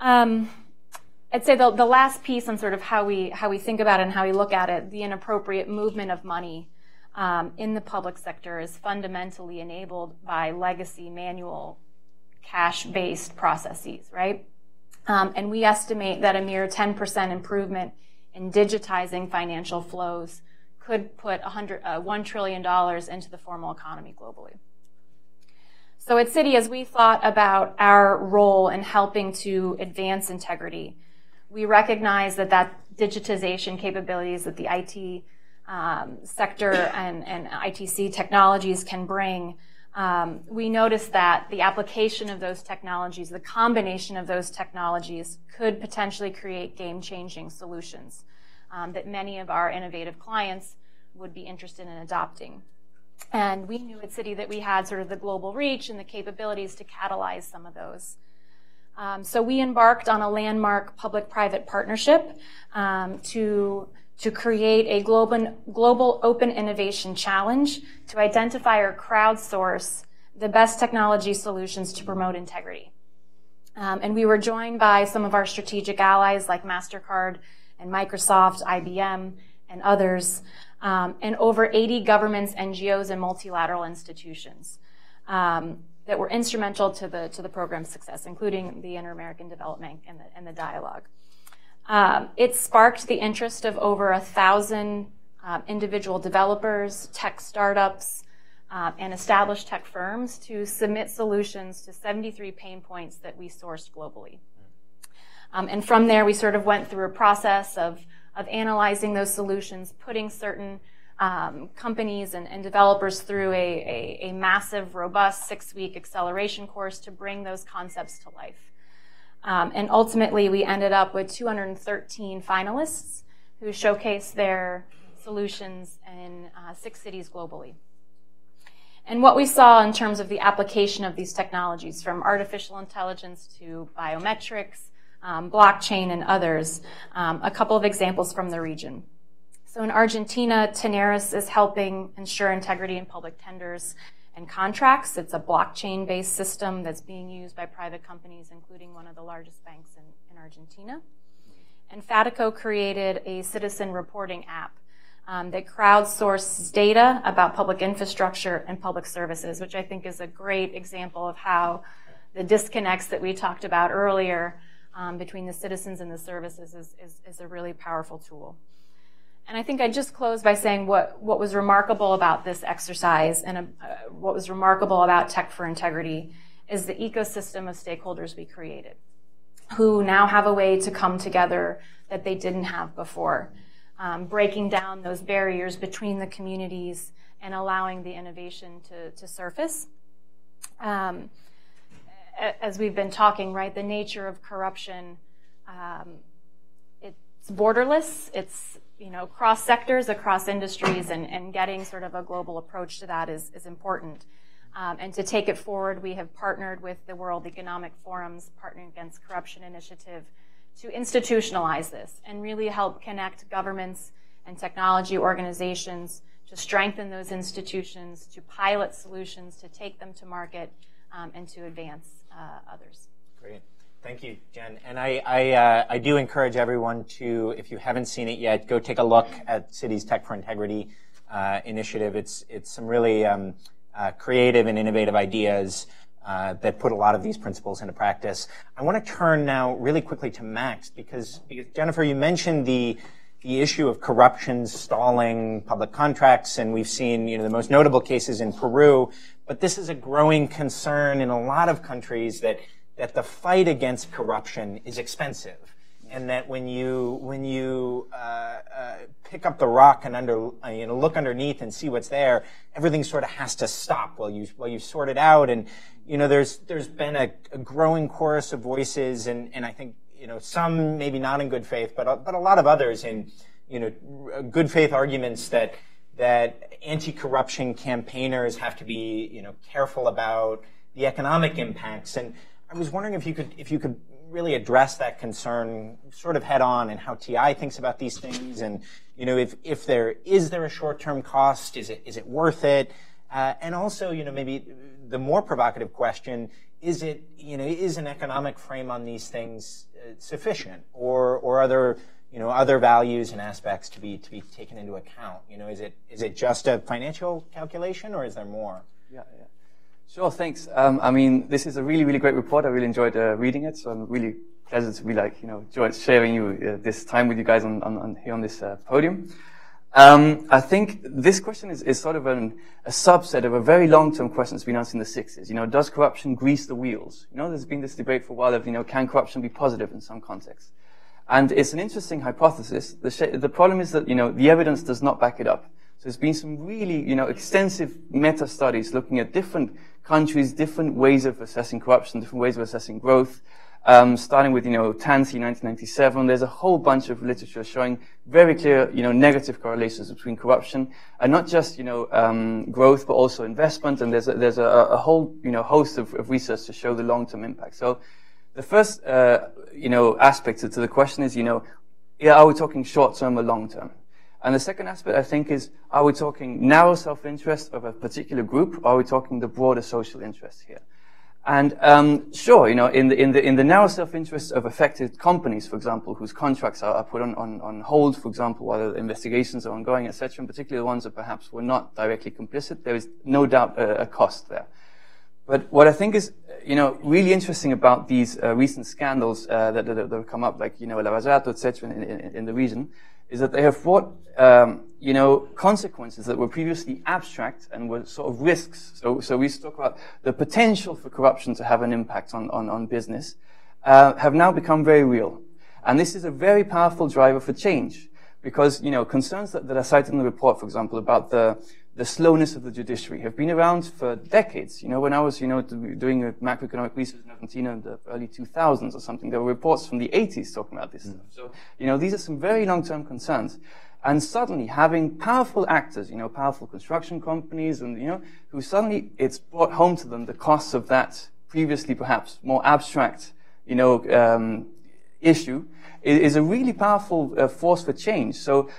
I'd say the last piece on sort of how we think about it and how we look at it, the inappropriate movement of money in the public sector is fundamentally enabled by legacy manual cash-based processes, right? And we estimate that a mere 10% improvement in digitizing financial flows could put $1 trillion into the formal economy globally. So at Citi, as we thought about our role in helping to advance integrity, we recognize that digitization capabilities that the IT sector and ITC technologies can bring, we noticed that the application of those technologies, the combination of those technologies could potentially create game-changing solutions that many of our innovative clients would be interested in adopting. And we knew at Citi that we had sort of the global reach and the capabilities to catalyze some of those. So we embarked on a landmark public-private partnership to create a global open innovation challenge to identify or crowdsource the best technology solutions to promote integrity. And we were joined by some of our strategic allies like MasterCard and Microsoft, IBM, and others, and over 80 governments, NGOs, and multilateral institutions that were instrumental to the program's success, including the Inter-American Development and the dialogue. It sparked the interest of over 1,000 individual developers, tech startups, and established tech firms to submit solutions to 73 pain points that we sourced globally. And from there, we sort of went through a process of analyzing those solutions, putting certain companies and developers through a massive, robust 6-week acceleration course to bring those concepts to life. And ultimately, we ended up with 213 finalists who showcased their solutions in 6 cities globally. And what we saw in terms of the application of these technologies, from artificial intelligence to biometrics, blockchain, and others, a couple of examples from the region. So in Argentina, Tenaris is helping ensure integrity in public tenders and contracts. It's a blockchain-based system that's being used by private companies, including one of the largest banks in Argentina. And Fatico created a citizen reporting app that crowdsources data about public infrastructure and public services, which I think is a great example of how the disconnects that we talked about earlier between the citizens and the services is a really powerful tool. And I think I'd just close by saying what was remarkable about this exercise and what was remarkable about Tech for Integrity is the ecosystem of stakeholders we created, who now have a way to come together that they didn't have before, breaking down those barriers between the communities and allowing the innovation to surface. As we've been talking, right, the nature of corruption, it's borderless, it's across sectors, across industries, and getting sort of a global approach to that is important. And to take it forward, we have partnered with the World Economic Forum's Partnering Against Corruption initiative to institutionalize this and really help connect governments and technology organizations to strengthen those institutions, to pilot solutions, to take them to market, and to advance others. Great. Thank you, Jen. And I do encourage everyone to, if you haven't seen it yet, go take a look at Citi's Tech for Integrity initiative. It's some really creative and innovative ideas that put a lot of these principles into practice. I want to turn now really quickly to Max because Jennifer, you mentioned the issue of corruption stalling public contracts, and we've seen the most notable cases in Peru. But this is a growing concern in a lot of countries that the fight against corruption is expensive, and that when you pick up the rock and look underneath and see what's there, everything sort of has to stop while you sort it out. And there's been a growing chorus of voices, and I think some maybe not in good faith, but a lot of others in good faith arguments that anti-corruption campaigners have to be careful about the economic impacts. And I was wondering if you could really address that concern sort of head on, and how TI thinks about these things, and if there is a short-term cost, is it worth it, and also maybe the more provocative question, is an economic frame on these things sufficient, or other other values and aspects to be taken into account? Is it just a financial calculation, or is there more? Yeah. Sure, thanks. I mean, this is a really, really great report. I really enjoyed reading it, so I'm really pleasant to be sharing this time with you guys on here on this podium. I think this question is sort of a subset of a very long-term question that's been asked in the 60s. Does corruption grease the wheels? There's been this debate for a while of, can corruption be positive in some contexts? And it's an interesting hypothesis. The problem is that, the evidence does not back it up. So there's been some really, extensive meta-studies looking at different countries, different ways of assessing corruption, different ways of assessing growth, starting with, Tansey, 1997. There's a whole bunch of literature showing very clear, negative correlations between corruption, and not just, growth, but also investment. And there's a whole, host of research to show the long-term impact. So the first, aspect to the question is, are we talking short-term or long-term? And the second aspect, I think, is, are we talking narrow self-interest of a particular group, or are we talking the broader social interest here? And sure, in the narrow self-interest of affected companies, for example, whose contracts are put on hold, for example, while the investigations are ongoing, etc., and particularly the ones that perhaps were not directly complicit, there is no doubt a cost there. But what I think is, really interesting about these recent scandals that have come up, like, Lavajato, etc., in the region, is that they have brought, consequences that were previously abstract and were sort of risks. So we talk about the potential for corruption to have an impact on business, have now become very real. And this is a very powerful driver for change, because, concerns that are cited in the report, for example, about the slowness of the judiciary have been around for decades. When I was, doing a macroeconomic research in Argentina in the early 2000s or something, there were reports from the 80s talking about this stuff. So, these are some very long-term concerns. And suddenly having powerful actors, powerful construction companies, and, who suddenly it's brought home to them the costs of that previously perhaps more abstract, issue is a really powerful force for change. So,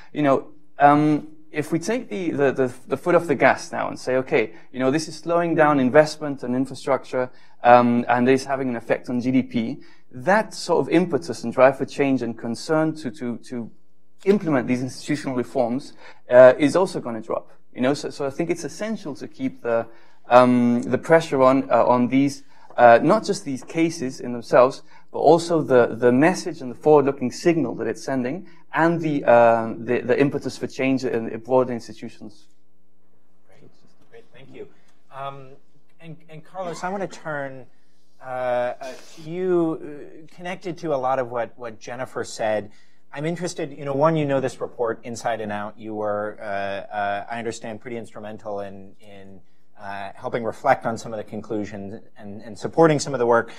if we take the foot off the gas now and say, okay, this is slowing down investment and infrastructure, and is having an effect on GDP, that sort of impetus and drive for change and concern to implement these institutional reforms is also going to drop. So I think it's essential to keep the pressure on these, not just these cases in themselves, but also the message and the forward-looking signal that it's sending, and the impetus for change in broader institutions. Great, thank you. And Carlos, I want to turn to you, connected to a lot of what Jennifer said. I'm interested, one, this report inside and out. You were, I understand, pretty instrumental in helping reflect on some of the conclusions and supporting some of the work.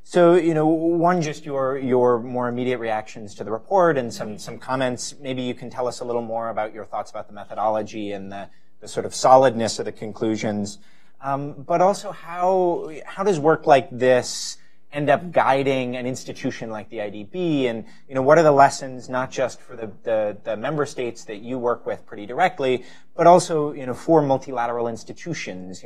So, one, just your more immediate reactions to the report and some comments. Maybe you can tell us a little more about your thoughts about the methodology and the sort of solidness of the conclusions. But also how does work like this end up guiding an institution like the IDB? And, what are the lessons, not just for the member states that you work with pretty directly, but also, for multilateral institutions?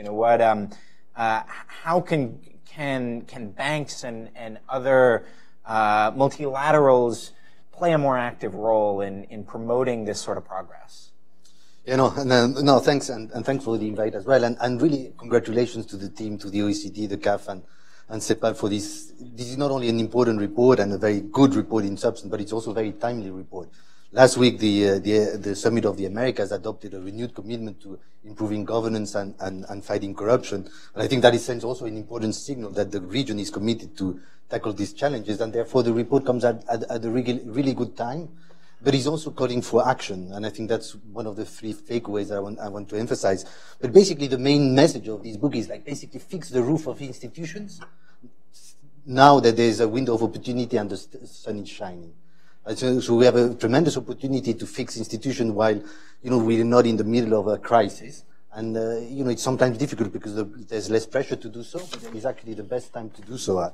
How can can banks and other multilaterals play a more active role in promoting this sort of progress? No, thanks, and thanks for the invite as well, and really congratulations to the team, to the OECD, the CAF, and CEPAL for this. This is not only an important report and a very good report in substance, but it's also a very timely report. Last week, the Summit of the Americas adopted a renewed commitment to improving governance and fighting corruption. And I think that sends also an important signal that the region is committed to tackle these challenges, and therefore the report comes at a really good time. But it's also calling for action, and I think that's one of the three takeaways I want to emphasize. But basically, the main message of this book is like basically fix the roof of institutions now that there's a window of opportunity and the sun is shining. So we have a tremendous opportunity to fix institutions while, we're not in the middle of a crisis. And, it's sometimes difficult because there's less pressure to do so, but it is actually the best time to do so.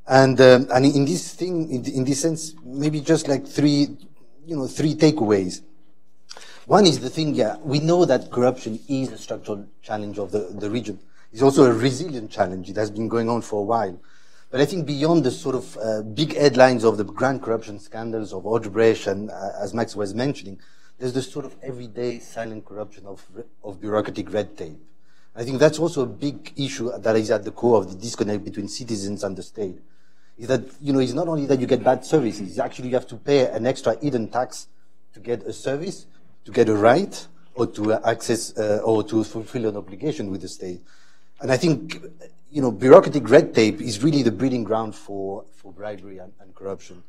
And in this sense, maybe just like three takeaways. One is we know that corruption is a structural challenge of the region. It's also a resilient challenge. It has been going on for a while. But I think beyond the sort of big headlines of the grand corruption scandals of Odebrecht and, as Max was mentioning, there's this sort of everyday silent corruption of bureaucratic red tape. I think that's also a big issue that is at the core of the disconnect between citizens and the state. Is that, it's not only that you get bad services, actually you have to pay an extra hidden tax to get a service, to get a right, or to access, or to fulfill an obligation with the state. And I think, bureaucratic red tape is really the breeding ground for bribery and corruption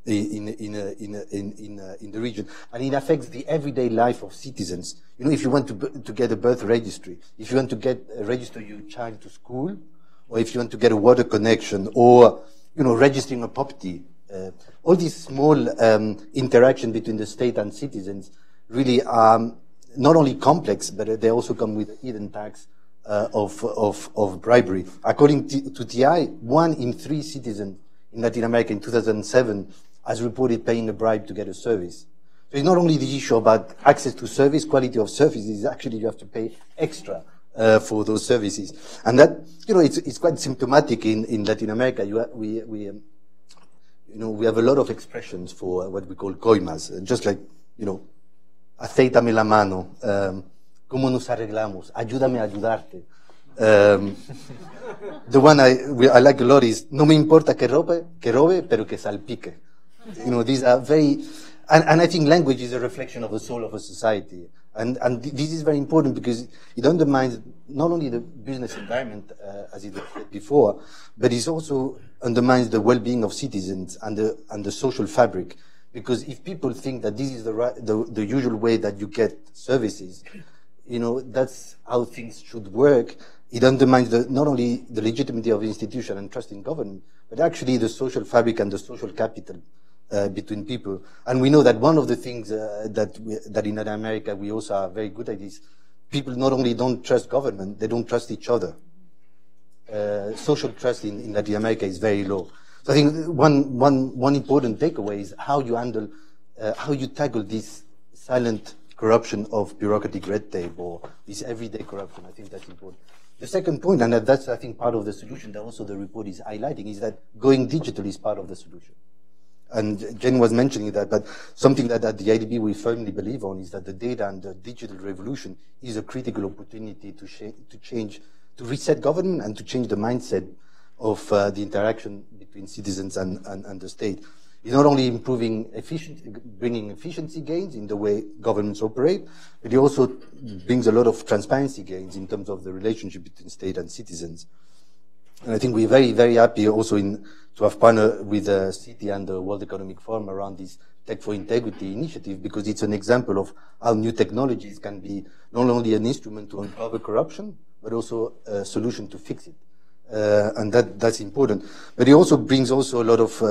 in the region. And it affects the everyday life of citizens. If you want to get a birth registry, if you want to register your child to school, or if you want to get a water connection, or, registering a property, all these small interaction between the state and citizens really are not only complex, but they also come with hidden tax of bribery. According to TI, 1 in 3 citizens in Latin America in 2007 has reported paying a bribe to get a service. So it's not only the issue about access to service, quality of services, actually you have to pay extra for those services. And that, it's quite symptomatic in Latin America. We have a lot of expressions for what we call coimas, just like, aceítame la mano, ¿cómo nos arreglamos? Ayúdame a ayudarte. The one I like a lot is, no me importa que robe, pero que salpique. These are very, and I think language is a reflection of the soul of a society. And this is very important because it undermines not only the business environment, as it was said before, but it also undermines the well-being of citizens and the social fabric. Because if people think that this is the usual way that you get services, that's how things should work. It undermines not only the legitimacy of the institution and trust in government, but actually the social fabric and the social capital between people. And we know that one of the things that in Latin America we also are very good at is people not only don't trust government, they don't trust each other. Social trust in Latin America is very low. So I think one important takeaway is how you tackle this silent corruption of bureaucratic red tape or this everyday corruption. I think that's important. The second point, and that's, I think, part of the solution that also the report is highlighting, is that going digital is part of the solution. And Jen was mentioning that, but something that at the IDB we firmly believe on is that the data and the digital revolution is a critical opportunity to reset government and to change the mindset of the interaction between citizens and the state. It's not only bringing efficiency gains in the way governments operate, but it also brings a lot of transparency gains in terms of the relationship between state and citizens. And I think we're very, very happy also to have partnered with Citi and the World Economic Forum around this Tech for Integrity initiative, because it's an example of how new technologies can be not only an instrument to uncover corruption, but also a solution to fix it. And that's important. But it also brings a lot of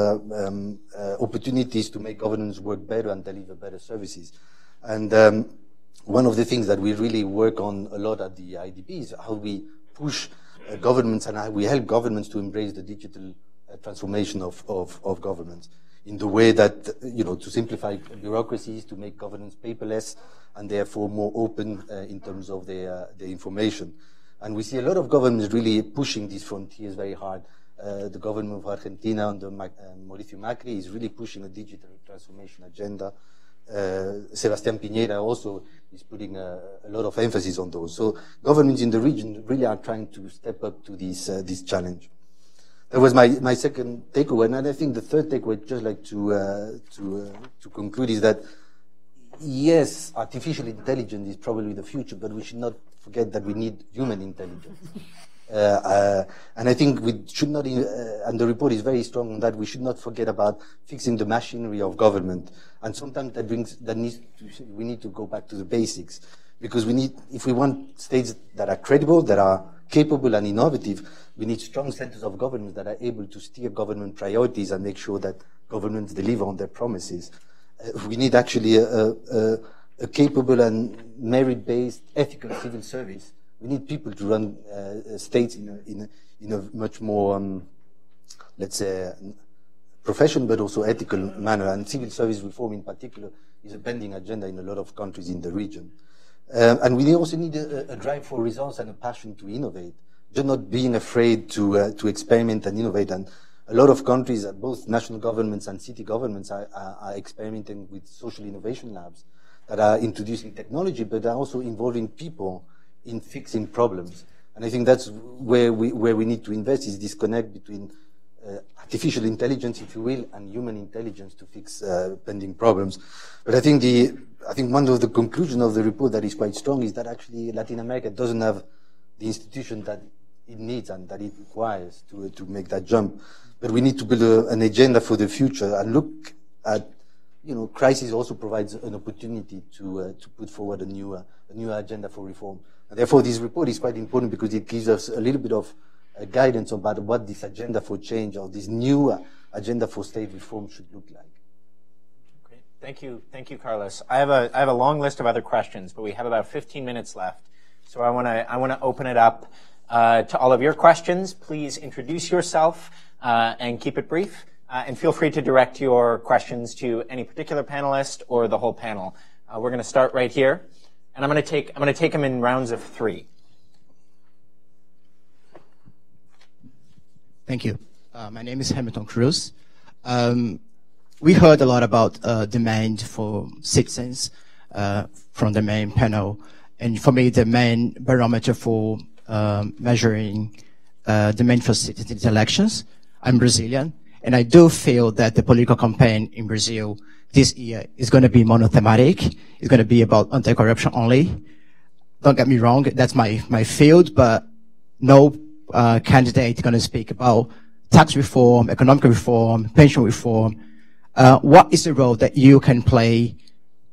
opportunities to make governance work better and deliver better services. And one of the things that we really work on a lot at the IDB is how we push governments and how we help governments to embrace the digital transformation of governments in the way that, to simplify bureaucracies, to make governance paperless and therefore more open in terms of their information. And we see a lot of governments really pushing these frontiers very hard. The government of Argentina under Mauricio Macri is really pushing a digital transformation agenda. Sebastián Piñera also is putting a lot of emphasis on those. So governments in the region really are trying to step up to this challenge. That was my second takeaway, and I think the third takeaway, I'd just like to conclude, is that yes, artificial intelligence is probably the future, but we should not forget that we need human intelligence. And I think we should not, and the report is very strong on that, we should not forget about fixing the machinery of government. And sometimes we need to go back to the basics. Because if we want states that are credible, that are capable and innovative, we need strong centers of government that are able to steer government priorities and make sure that governments deliver on their promises. We need actually a capable and merit-based ethical civil service. We need people to run states in a much more, let's say, professional but also ethical manner. And civil service reform in particular is a pending agenda in a lot of countries in the region. And we also need a drive for results and a passion to innovate, just not being afraid to experiment and innovate. And a lot of countries, both national governments and city governments, are experimenting with social innovation labs that are introducing technology, but are also involving people in fixing problems. And I think that's where we need to invest, is this connect between artificial intelligence, if you will, and human intelligence to fix pending problems. But I think one of the conclusions of the report that is quite strong is that actually Latin America doesn't have the institution that it needs and that it requires to make that jump. But we need to build an agenda for the future and look at, crisis also provides an opportunity to put forward a new agenda for reform. And therefore, this report is quite important because it gives us a little bit of guidance about what this agenda for change or this new agenda for state reform should look like. Great. Thank you, Carlos. I have a long list of other questions, but we have about 15 minutes left. So I want to open it up to all of your questions. Please introduce yourself and keep it brief. And feel free to direct your questions to any particular panelist or the whole panel. We're going to start right here, and I'm going to take them in rounds of 3. Thank you. My name is Hamilton Cruz. We heard a lot about demand for citizens from the main panel, and for me, the main barometer for measuring demand for citizens elections. I'm Brazilian, and I do feel that the political campaign in Brazil this year is going to be monothematic. It's going to be about anti-corruption only. Don't get me wrong, that's my field, but no candidate going to speak about tax reform, economic reform, pension reform. What is the role that you can play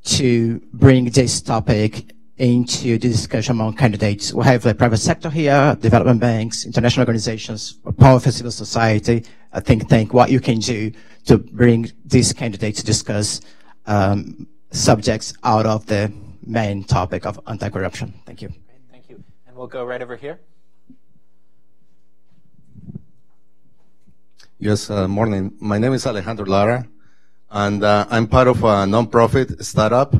to bring this topic into the discussion among candidates? We have the private sector here, development banks, international organizations, powerful civil society, a think tank, what you can do to bring these candidates to discuss subjects out of the main topic of anti-corruption. Thank you. Great, thank you. And we'll go right over here. Yes, morning. My name is Alejandro Lara, and I'm part of a nonprofit startup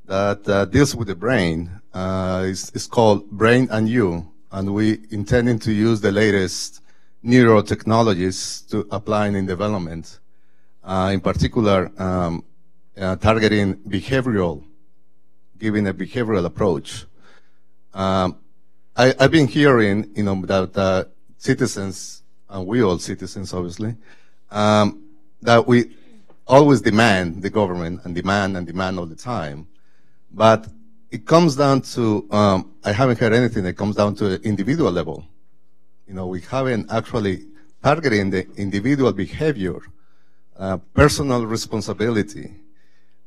that deals with the brain. It's called Brain and You, and we intending to use the latest neurotechnologies to apply in development, in particular targeting giving a behavioral approach. I've been hearing, that citizens, and we all citizens, obviously, that we always demand the government and demand all the time. But it comes down to, I haven't heard anything that comes down to the individual level. We haven't actually targeting the individual behavior, personal responsibility.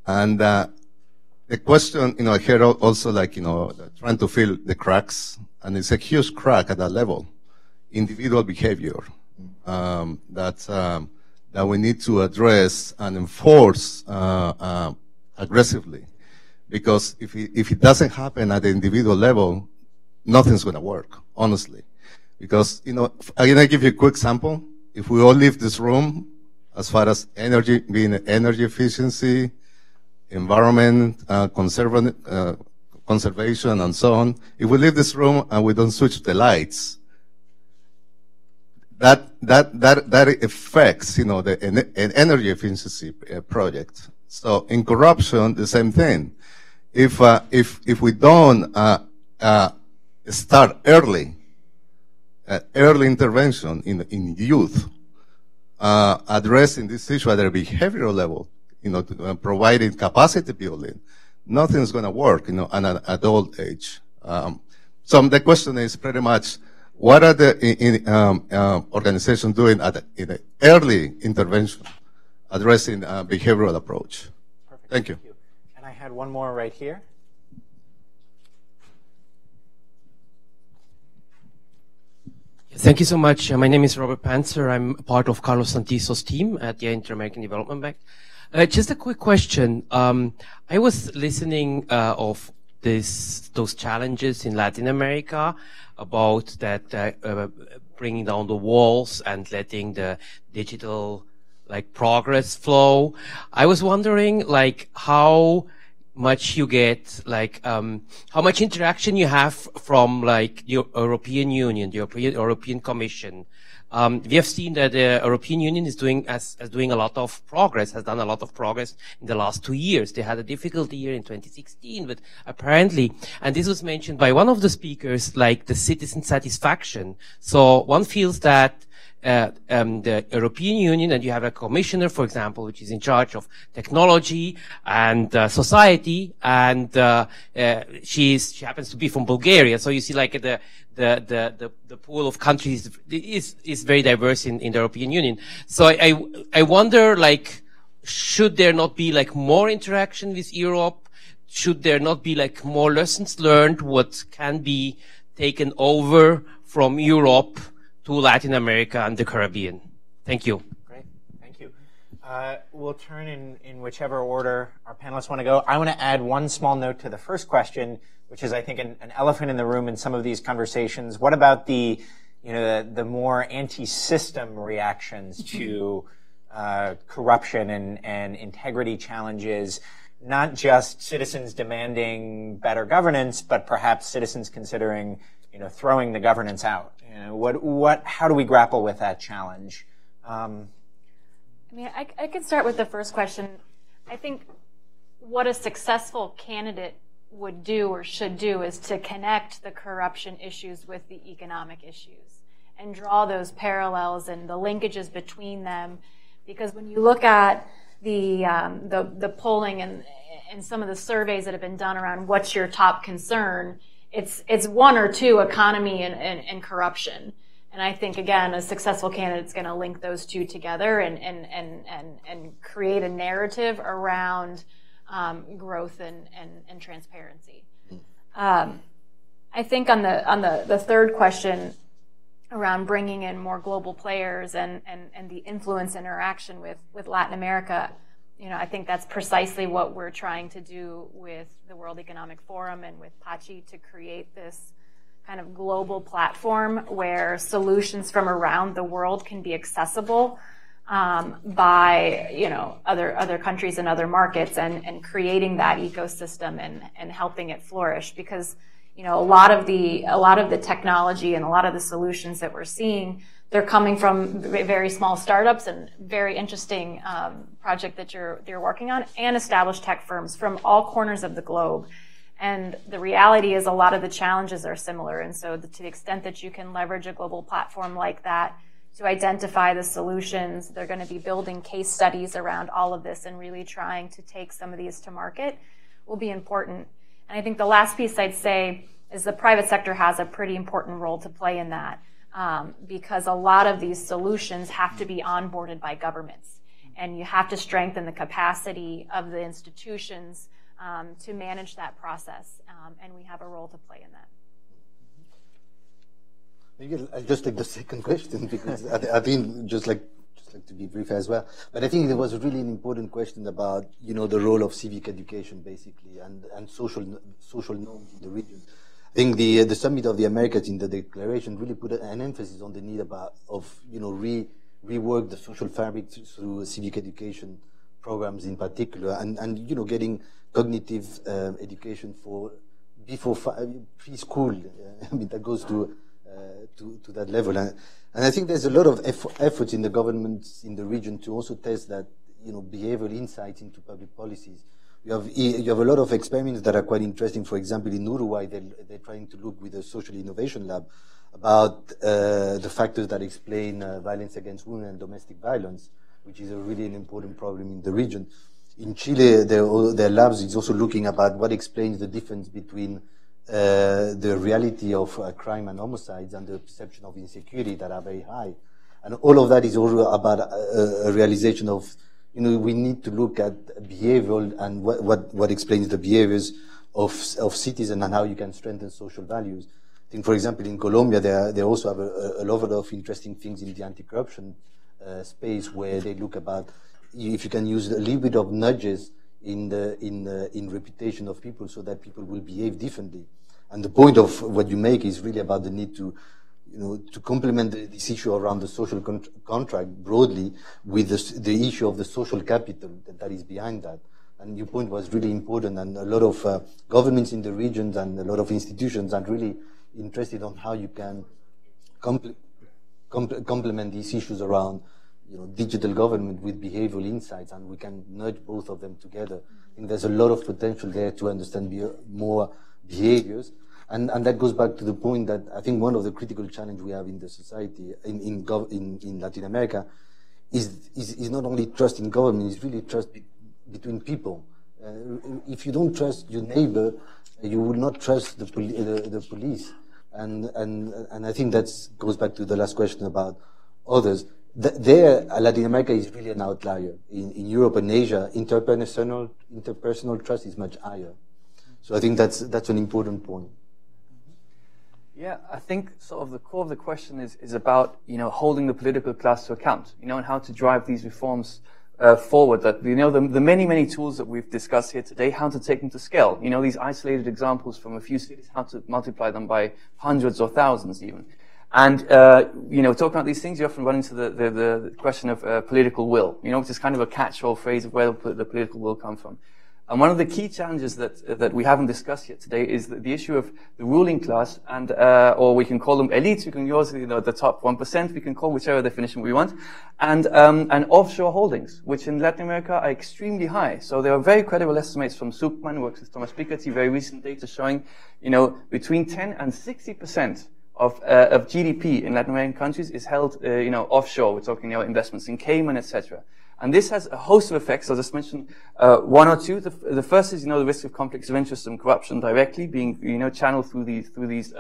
And the question, I hear also trying to fill the cracks, and it's a huge crack at that level. Individual behavior that we need to address and enforce aggressively, because if it doesn't happen at the individual level, nothing's going to work, honestly. Because I'm going to give you a quick example. If we all leave this room, as far as energy, being energy efficiency, environment, conservation and so on, if we leave this room and we don't switch the lights, that affects, the energy efficiency project. So in corruption, the same thing. If we don't start early intervention in youth, addressing this issue at a behavioral level, providing capacity building, nothing's going to work, at old age. So the question is pretty much, what are the organizations doing in the early intervention, addressing behavioral approach? Perfect. Thank you. And I had one more right here. Thank you so much. My name is Robert Panzer. I'm part of Carlos Santiso's team at the Inter-American Development Bank. Just a quick question. I was listening of those challenges in Latin America about that bringing down the walls and letting the digital progress flow. I was wondering how much you get, how much interaction you have from the European Union, the European Commission. We have seen that the European Union is doing a lot of progress, has done a lot of progress in the last 2 years. They had a difficult year in 2016, but apparently, and this was mentioned by one of the speakers, the citizen satisfaction. So one feels that the European Union, and you have a commissioner, for example, which is in charge of technology and society, and she happens to be from Bulgaria. So you see, the pool of countries is very diverse in the European Union. So I wonder, should there not be more interaction with Europe? Should there not be more lessons learned? What can be taken over from Europe to Latin America and the Caribbean? Thank you. Great, thank you. We'll turn in whichever order our panelists want to go. I want to add one small note to the first question, which is, I think, an elephant in the room in some of these conversations. What about the more anti-system reactions to corruption and integrity challenges? Not just citizens demanding better governance, but perhaps citizens considering throwing the governance out. How do we grapple with that challenge? I could start with the first question. I think what a successful candidate would do or should do is to connect the corruption issues with the economic issues and draw those parallels and the linkages between them. Because when you look at the polling and some of the surveys that have been done around what's your top concern, it's one or two, economy and corruption. And I think, again, a successful candidate is going to link those two together and create a narrative around growth and transparency. I think on the third question around bringing in more global players and the influence interaction with Latin America, I think that's precisely what we're trying to do with the World Economic Forum and with Pachi, to create this kind of global platform where solutions from around the world can be accessible by other countries and other markets, and creating that ecosystem and helping it flourish. Because a lot of the technology and a lot of the solutions that we're seeing, they're coming from very small startups and very interesting project that you're working on, and established tech firms from all corners of the globe. And the reality is a lot of the challenges are similar. And so to the extent that you can leverage a global platform like that to identify the solutions, they're going to be building case studies around all of this and really trying to take some of these to market, will be important. And I think the last piece I'd say is the private sector has a pretty important role to play in that. Because a lot of these solutions have to be onboarded by governments, and you have to strengthen the capacity of the institutions to manage that process, and we have a role to play in that. Maybe I'll just take the second question, because I think just like to be brief as well. But I think there was really an important question about the role of civic education, basically, and social norms in the region. I think the Summit of the Americas in the declaration really put an emphasis on the need of rework the social fabric through civic education programs in particular, and getting cognitive education for before preschool. I mean, that goes to that level. And I think there's a lot of effort in the governments in the region to also test that, behavioral insights into public policies. You have a lot of experiments that are quite interesting. For example, in Uruguay, they're trying to look with the Social Innovation Lab about the factors that explain violence against women and domestic violence, which is really an important problem in the region. In Chile, their labs is also looking about what explains the difference between the reality of crime and homicides and the perception of insecurity that are very high. And all of that is also about a realization of, we need to look at behavioral and what explains the behaviors of citizens and how you can strengthen social values. I think, for example, in Colombia, they also have a lot of interesting things in the anti-corruption space, where they look about if you can use a little bit of nudges in reputation of people so that people will behave differently. And the point of what you make is really about the need to complement this issue around the social contract broadly with the issue of the social capital that is behind that. And your point was really important, and a lot of governments in the regions and a lot of institutions are really interested on how you can complement these issues around digital government with behavioral insights, and we can nudge both of them together. I think there's a lot of potential there to understand more behaviors. And that goes back to the point that I think one of the critical challenges we have in the society, in Latin America, is not only trust in government, it's really trust between people. If you don't trust your neighbor, you will not trust the police. And I think that goes back to the last question about others. There, Latin America is really an outlier. In Europe and Asia, interpersonal trust is much higher. So I think that's an important point. Yeah, I think sort of the core of the question is about, holding the political class to account, and how to drive these reforms forward. That, the many tools that we've discussed here today, how to take them to scale. These isolated examples from a few cities, how to multiply them by hundreds or thousands even. And, talking about these things, you often run into the question of political will, which is kind of a catch-all phrase of where the political will come from. And one of the key challenges that we haven't discussed yet today is the issue of the ruling class, and or we can call them elites. We can use the top 1%. We can call whichever definition we want, and offshore holdings, which in Latin America are extremely high. So there are very credible estimates from Superman, who works with Thomas Piketty, very recent data showing between 10 and 60% of GDP in Latin American countries is held offshore. We're talking investments in Cayman, etc. And this has a host of effects. I'll just mention one or two. The first is the risk of conflicts of interest and corruption directly being channeled through these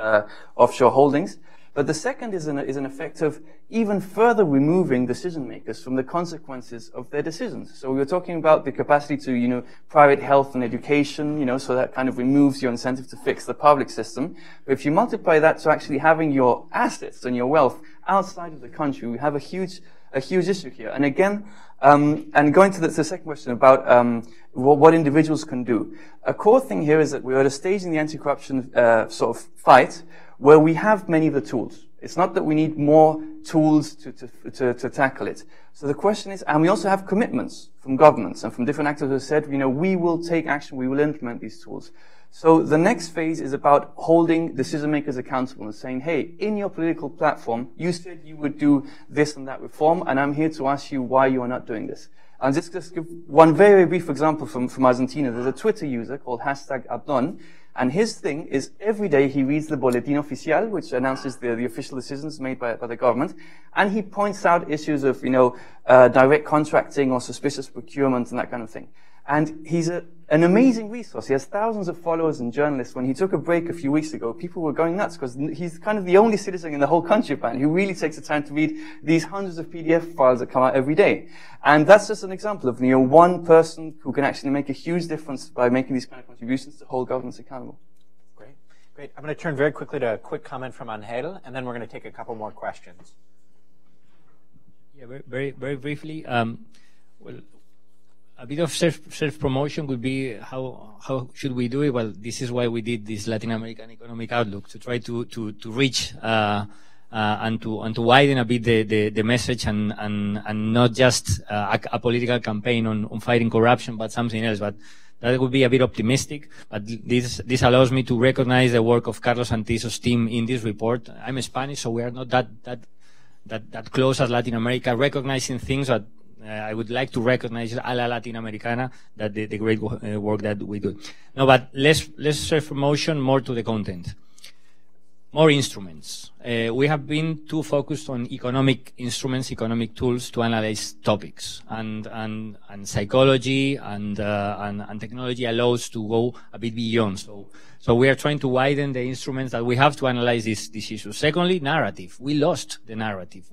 offshore holdings. But the second is an effect of even further removing decision makers from the consequences of their decisions. So we were talking about the capacity to private health and education, so that kind of removes your incentive to fix the public system. But if you multiply that to actually having your assets and your wealth outside of the country, we have a huge issue here. And again, and going to the second question about what individuals can do. A core thing here is that we're at a stage in the anti-corruption sort of fight where we have many of the tools. It's not that we need more tools to tackle it. So the question is, and we also have commitments from governments and from different actors who have said, we will take action, we will implement these tools. So the next phase is about holding decision makers accountable and saying, hey, in your political platform, you said you would do this and that reform, and I'm here to ask you why you are not doing this. And just give one very brief example from Argentina. There's a Twitter user called #Abdon, and his thing is every day he reads the Boletín Oficial, which announces the official decisions made by the government, and he points out issues of, direct contracting or suspicious procurement and that kind of thing. And he's an amazing resource. He has thousands of followers and journalists. When he took a break a few weeks ago, people were going nuts because he's kind of the only citizen in the whole country, apparently, who really takes the time to read these hundreds of PDF files that come out every day. And that's just an example of, one person who can actually make a huge difference by making these kind of contributions to hold governments accountable. Great. I'm going to turn very quickly to a quick comment from Angel, and then we're going to take a couple more questions. Yeah, very briefly. Well, a bit of self-promotion would be how should we do it? Well, this is why we did this Latin American Economic Outlook, to try to reach and to widen a bit the message and not just a political campaign on fighting corruption, but something else. But That would be a bit optimistic, but this allows me to recognize the work of Carlos Santiso's team in this report. I'm Spanish, so we are not that close as Latin America, recognizing things that I would like to recognize a la Latin Americana, that the great work that we do. No, but let's shift from motion more to the content. More instruments. We have been too focused on economic instruments, economic tools to analyze topics, and psychology and technology allows to go a bit beyond. So we are trying to widen the instruments that we have to analyze these issues. Secondly, narrative. We lost the narrative.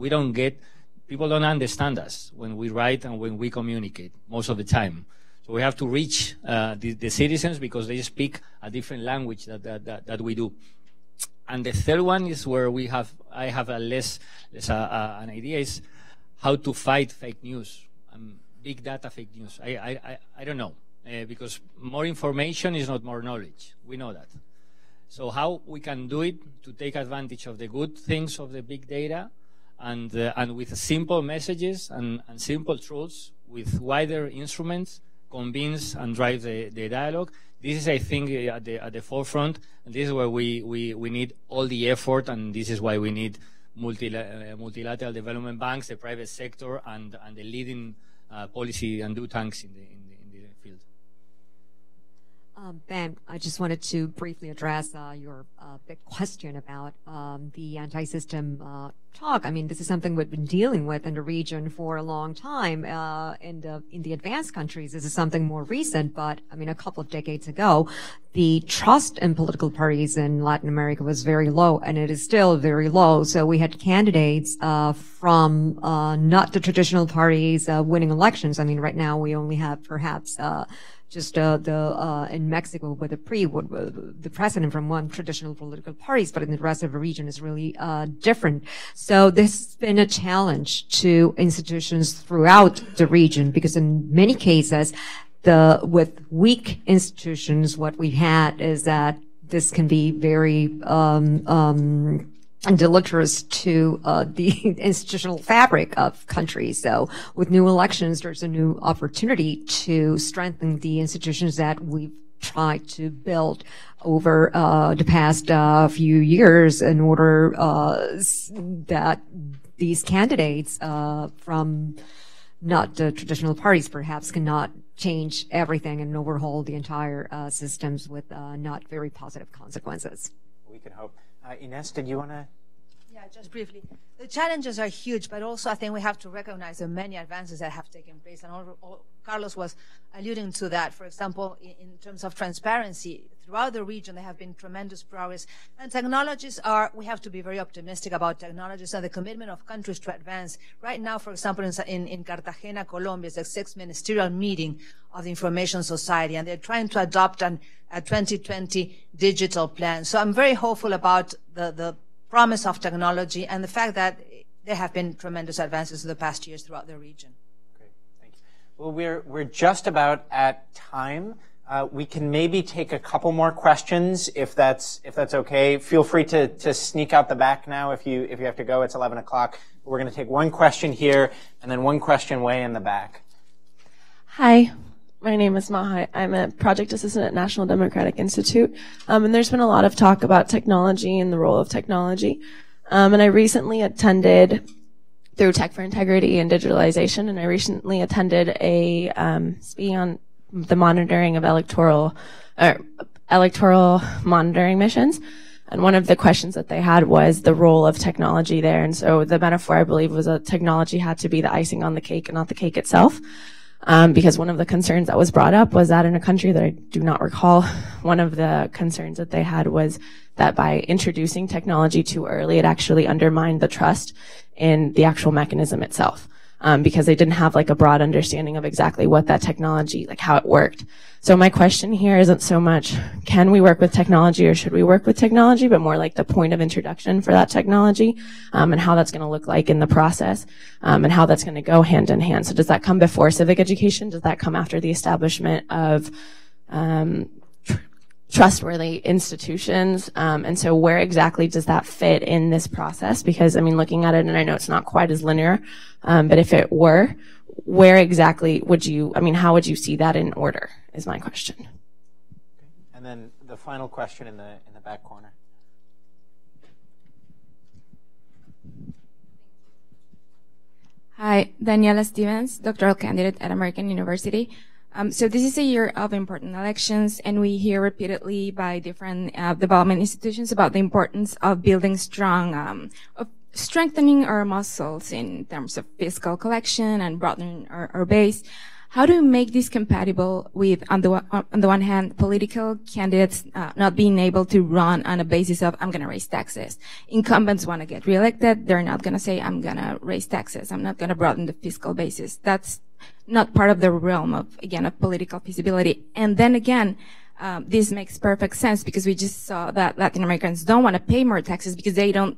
People don't understand us when we write and when we communicate most of the time. So we have to reach the citizens because they speak a different language that we do. And the third one is where I have an idea is how to fight fake news, big data fake news. I don't know, because more information is not more knowledge. We know that. So how we can do it to take advantage of the good things of the big data, and with simple messages and simple tools, with wider instruments, convince and drive the dialogue. This is, I think, at the forefront, and this is where we need all the effort, and this is why we need multilateral development banks, the private sector, and the leading policy and do tanks in the field. Ben, I just wanted to briefly address your big question about the anti-system talk. I mean, this is something we've been dealing with in the region for a long time. In the advanced countries, this is something more recent, but I mean, a couple of decades ago, the trust in political parties in Latin America was very low, and it is still very low. So we had candidates from not the traditional parties winning elections. I mean, right now we only have perhaps just in Mexico with the president from one traditional political parties, but in the rest of the region is really different. So this has been a challenge to institutions throughout the region, because in many cases, with weak institutions, what we've had is that this can be very and deleterious to the institutional fabric of countries. So with new elections, there's a new opportunity to strengthen the institutions that we've tried to build over the past few years in order that these candidates from not the traditional parties perhaps cannot change everything and overhaul the entire systems with not very positive consequences. We can hope. Ines, did you want to? Yeah, just briefly. The challenges are huge, but also I think we have to recognize the many advances that have taken place. And Carlos was alluding to that. For example, in terms of transparency, throughout the region, there have been tremendous progress. And technologies we have to be very optimistic about technologies and the commitment of countries to advance. Right now, for example, in Cartagena, Colombia, is the 6th ministerial meeting of the Information Society, and they're trying to adopt a 2020 digital plan. So I'm very hopeful about the promise of technology and the fact that there have been tremendous advances in the past years throughout the region. Great, thank you. Well, we're just about at time. We can maybe take a couple more questions if that's okay. Feel free to sneak out the back now if you have to go. It's 11 o'clock. We're going to take one question here and then one question way in the back. Hi. My name is Maha. I'm a project assistant at National Democratic Institute, and there's been a lot of talk about technology and the role of technology. And I recently attended, through Tech for Integrity and Digitalization, and I recently attended a speaking on the monitoring of electoral monitoring missions. And one of the questions that they had was the role of technology there. And so the metaphor, I believe, was that technology had to be the icing on the cake and not the cake itself. Because one of the concerns that was brought up was that in a country that I do not recall, one of the concerns that they had was that by introducing technology too early, it actually undermined the trust in the actual mechanism itself. Because they didn't have like a broad understanding of exactly what that technology, like how it worked. So my question here isn't so much, can we work with technology or should we work with technology, but more like the point of introduction for that technology, and how that's going to look like in the process, and how that's going to go hand in hand. So does that come before civic education? Does that come after the establishment of, trustworthy institutions. And so where exactly does that fit in this process? Because, I mean, looking at it, and I know it's not quite as linear, but if it were, where exactly would you, I mean, how would you see that in order is my question. And then the final question in the back corner. Hi, Daniela Stevens, doctoral candidate at American University. So this is a year of important elections, and we hear repeatedly by different development institutions about the importance of building strong, of strengthening our muscles in terms of fiscal collection and broadening our base. How do you make this compatible with, on the one hand, political candidates not being able to run on a basis of, I'm going to raise taxes? Incumbents want to get reelected. They're not going to say, I'm going to raise taxes. I'm not going to broaden the fiscal basis. That's not part of the realm of, again, of political feasibility. And then again, this makes perfect sense because we just saw that Latin Americans don't want to pay more taxes because they don't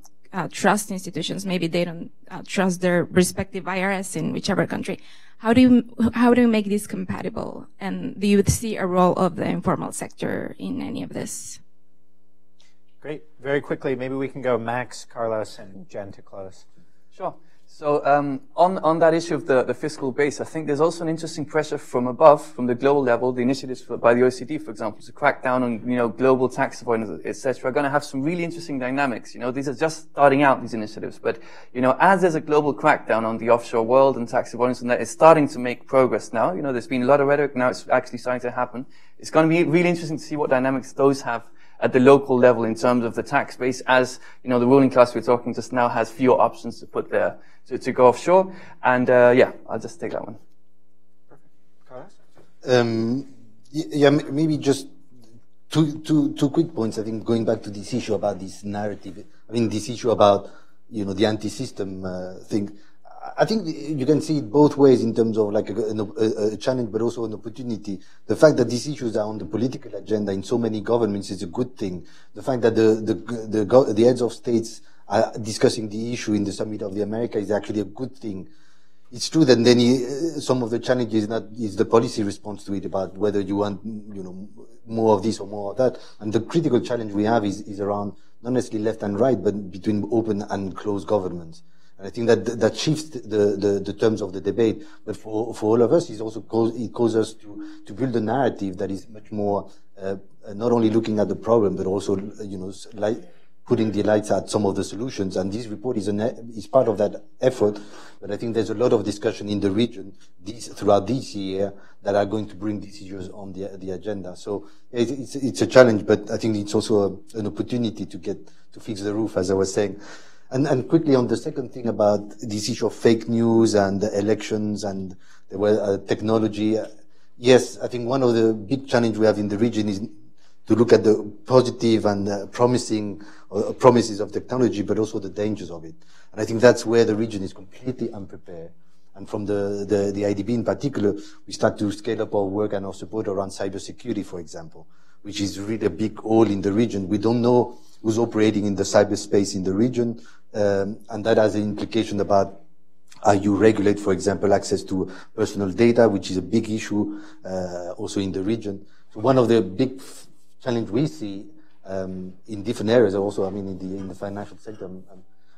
trust institutions. Maybe they don't trust their respective IRS in whichever country. How do you make this compatible? And do you see a role of the informal sector in any of this? Great. Very quickly, maybe we can go Max, Carlos, and Jen to close. Sure. So on that issue of the fiscal base, I think there's also an interesting pressure from above, from the global level. The initiatives by the OECD, for example, to crack down on global tax avoidance, etc., are going to have some really interesting dynamics. These are just starting out, these initiatives, but as there's a global crackdown on the offshore world and tax avoidance, and that is starting to make progress now. There's been a lot of rhetoric, now it's actually starting to happen. It's going to be really interesting to see what dynamics those have at the local level in terms of the tax base, as the ruling class we're talking just now has fewer options to put there to go offshore. And yeah, I'll just take that one. Perfect. Carlos? Yeah, maybe just two quick points. I think going back to this issue about this narrative, this issue about the anti-system thing. I think you can see it both ways in terms of like a challenge, but also an opportunity. The fact that these issues are on the political agenda in so many governments is a good thing. The fact that the heads of states are discussing the issue in the Summit of the America is actually a good thing. It's true that then some of the challenge is the policy response to it, about whether you want more of this or more of that. And the critical challenge we have is around not necessarily left and right, but between open and closed governments. And I think that shifts the terms of the debate. But for all of us, it calls us to build a narrative that is much more not only looking at the problem, but also putting the lights at some of the solutions. And this report is part of that effort. But I think there's a lot of discussion in the region throughout this year that are going to bring these issues on the agenda. So it's a challenge, but I think it's also an opportunity to fix the roof, as I was saying. And quickly on the second thing about this issue of fake news and the elections and technology. Yes, I think one of the big challenges we have in the region is to look at the positive and promises of technology, but also the dangers of it. And I think that's where the region is completely unprepared. And from the IDB in particular, we start to scale up our work and our support around cybersecurity, for example, which is really a big hole in the region. We don't know who's operating in the cyberspace in the region, and that has an implication about how you regulate, for example, access to personal data, which is a big issue also in the region. So one of the big challenge we see in different areas, also, in the financial sector,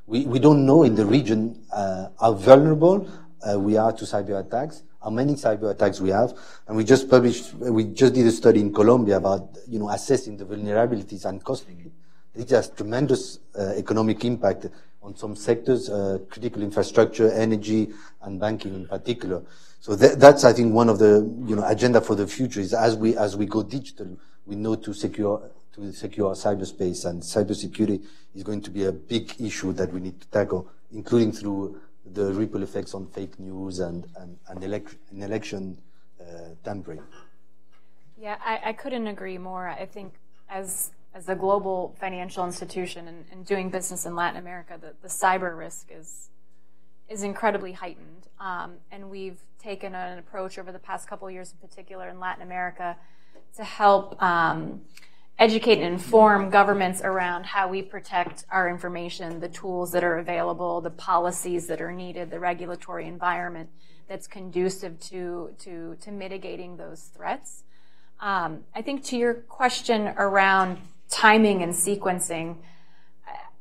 we don't know in the region how vulnerable we are to cyber attacks, how many cyber attacks we have, and we just did a study in Colombia about assessing the vulnerabilities and costing it. It has tremendous economic impact on some sectors, critical infrastructure, energy, and banking in particular. So that's, I think, one of the agenda for the future is as we go digital, we know to secure our cyberspace, and cybersecurity is going to be a big issue that we need to tackle, including through the ripple effects on fake news and election tampering. Yeah, I couldn't agree more. I think as a global financial institution and doing business in Latin America, the cyber risk is incredibly heightened. And we've taken an approach over the past couple of years in particular in Latin America to help educate and inform governments around how we protect our information, the tools that are available, the policies that are needed, the regulatory environment that's conducive to mitigating those threats. I think to your question around timing and sequencing,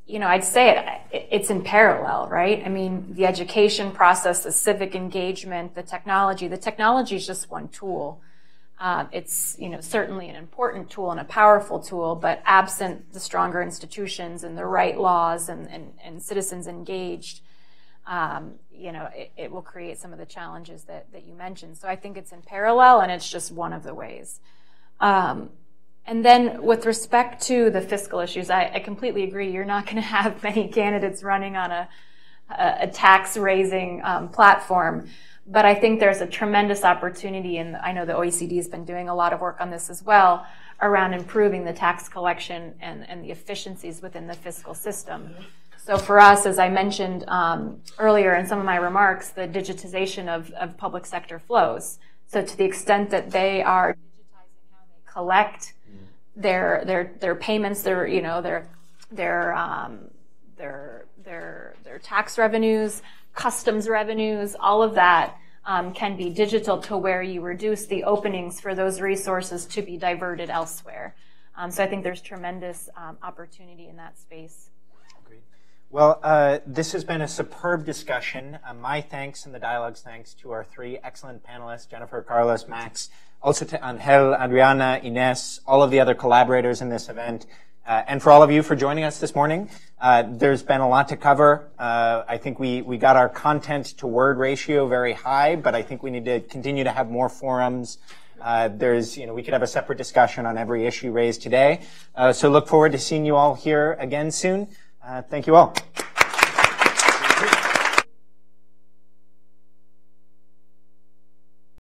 I'd say it's in parallel, right? I mean, the education process, the civic engagement, the technology is just one tool. It's, certainly an important tool and a powerful tool, but absent the stronger institutions and the right laws and citizens engaged, it will create some of the challenges that you mentioned. So I think it's in parallel, and it's just one of the ways. And then with respect to the fiscal issues, I completely agree. You're not going to have many candidates running on a tax-raising platform. But I think there's a tremendous opportunity, and I know the OECD has been doing a lot of work on this as well, around improving the tax collection and the efficiencies within the fiscal system. So for us, as I mentioned earlier in some of my remarks, the digitization of public sector flows. So to the extent that they are digitizing how they collect their payments, their tax revenues, customs revenues, all of that can be digital to where you reduce the openings for those resources to be diverted elsewhere. So I think there's tremendous opportunity in that space. Agreed. Well, this has been a superb discussion. My thanks and the dialogue's thanks to our three excellent panelists, Jennifer, Carlos, Max, also to Angel, Adriana, Ines, all of the other collaborators in this event, and for all of you for joining us this morning. There's been a lot to cover. I think we got our content to word ratio very high, but I think we need to continue to have more forums. We could have a separate discussion on every issue raised today. So look forward to seeing you all here again soon. Thank you all.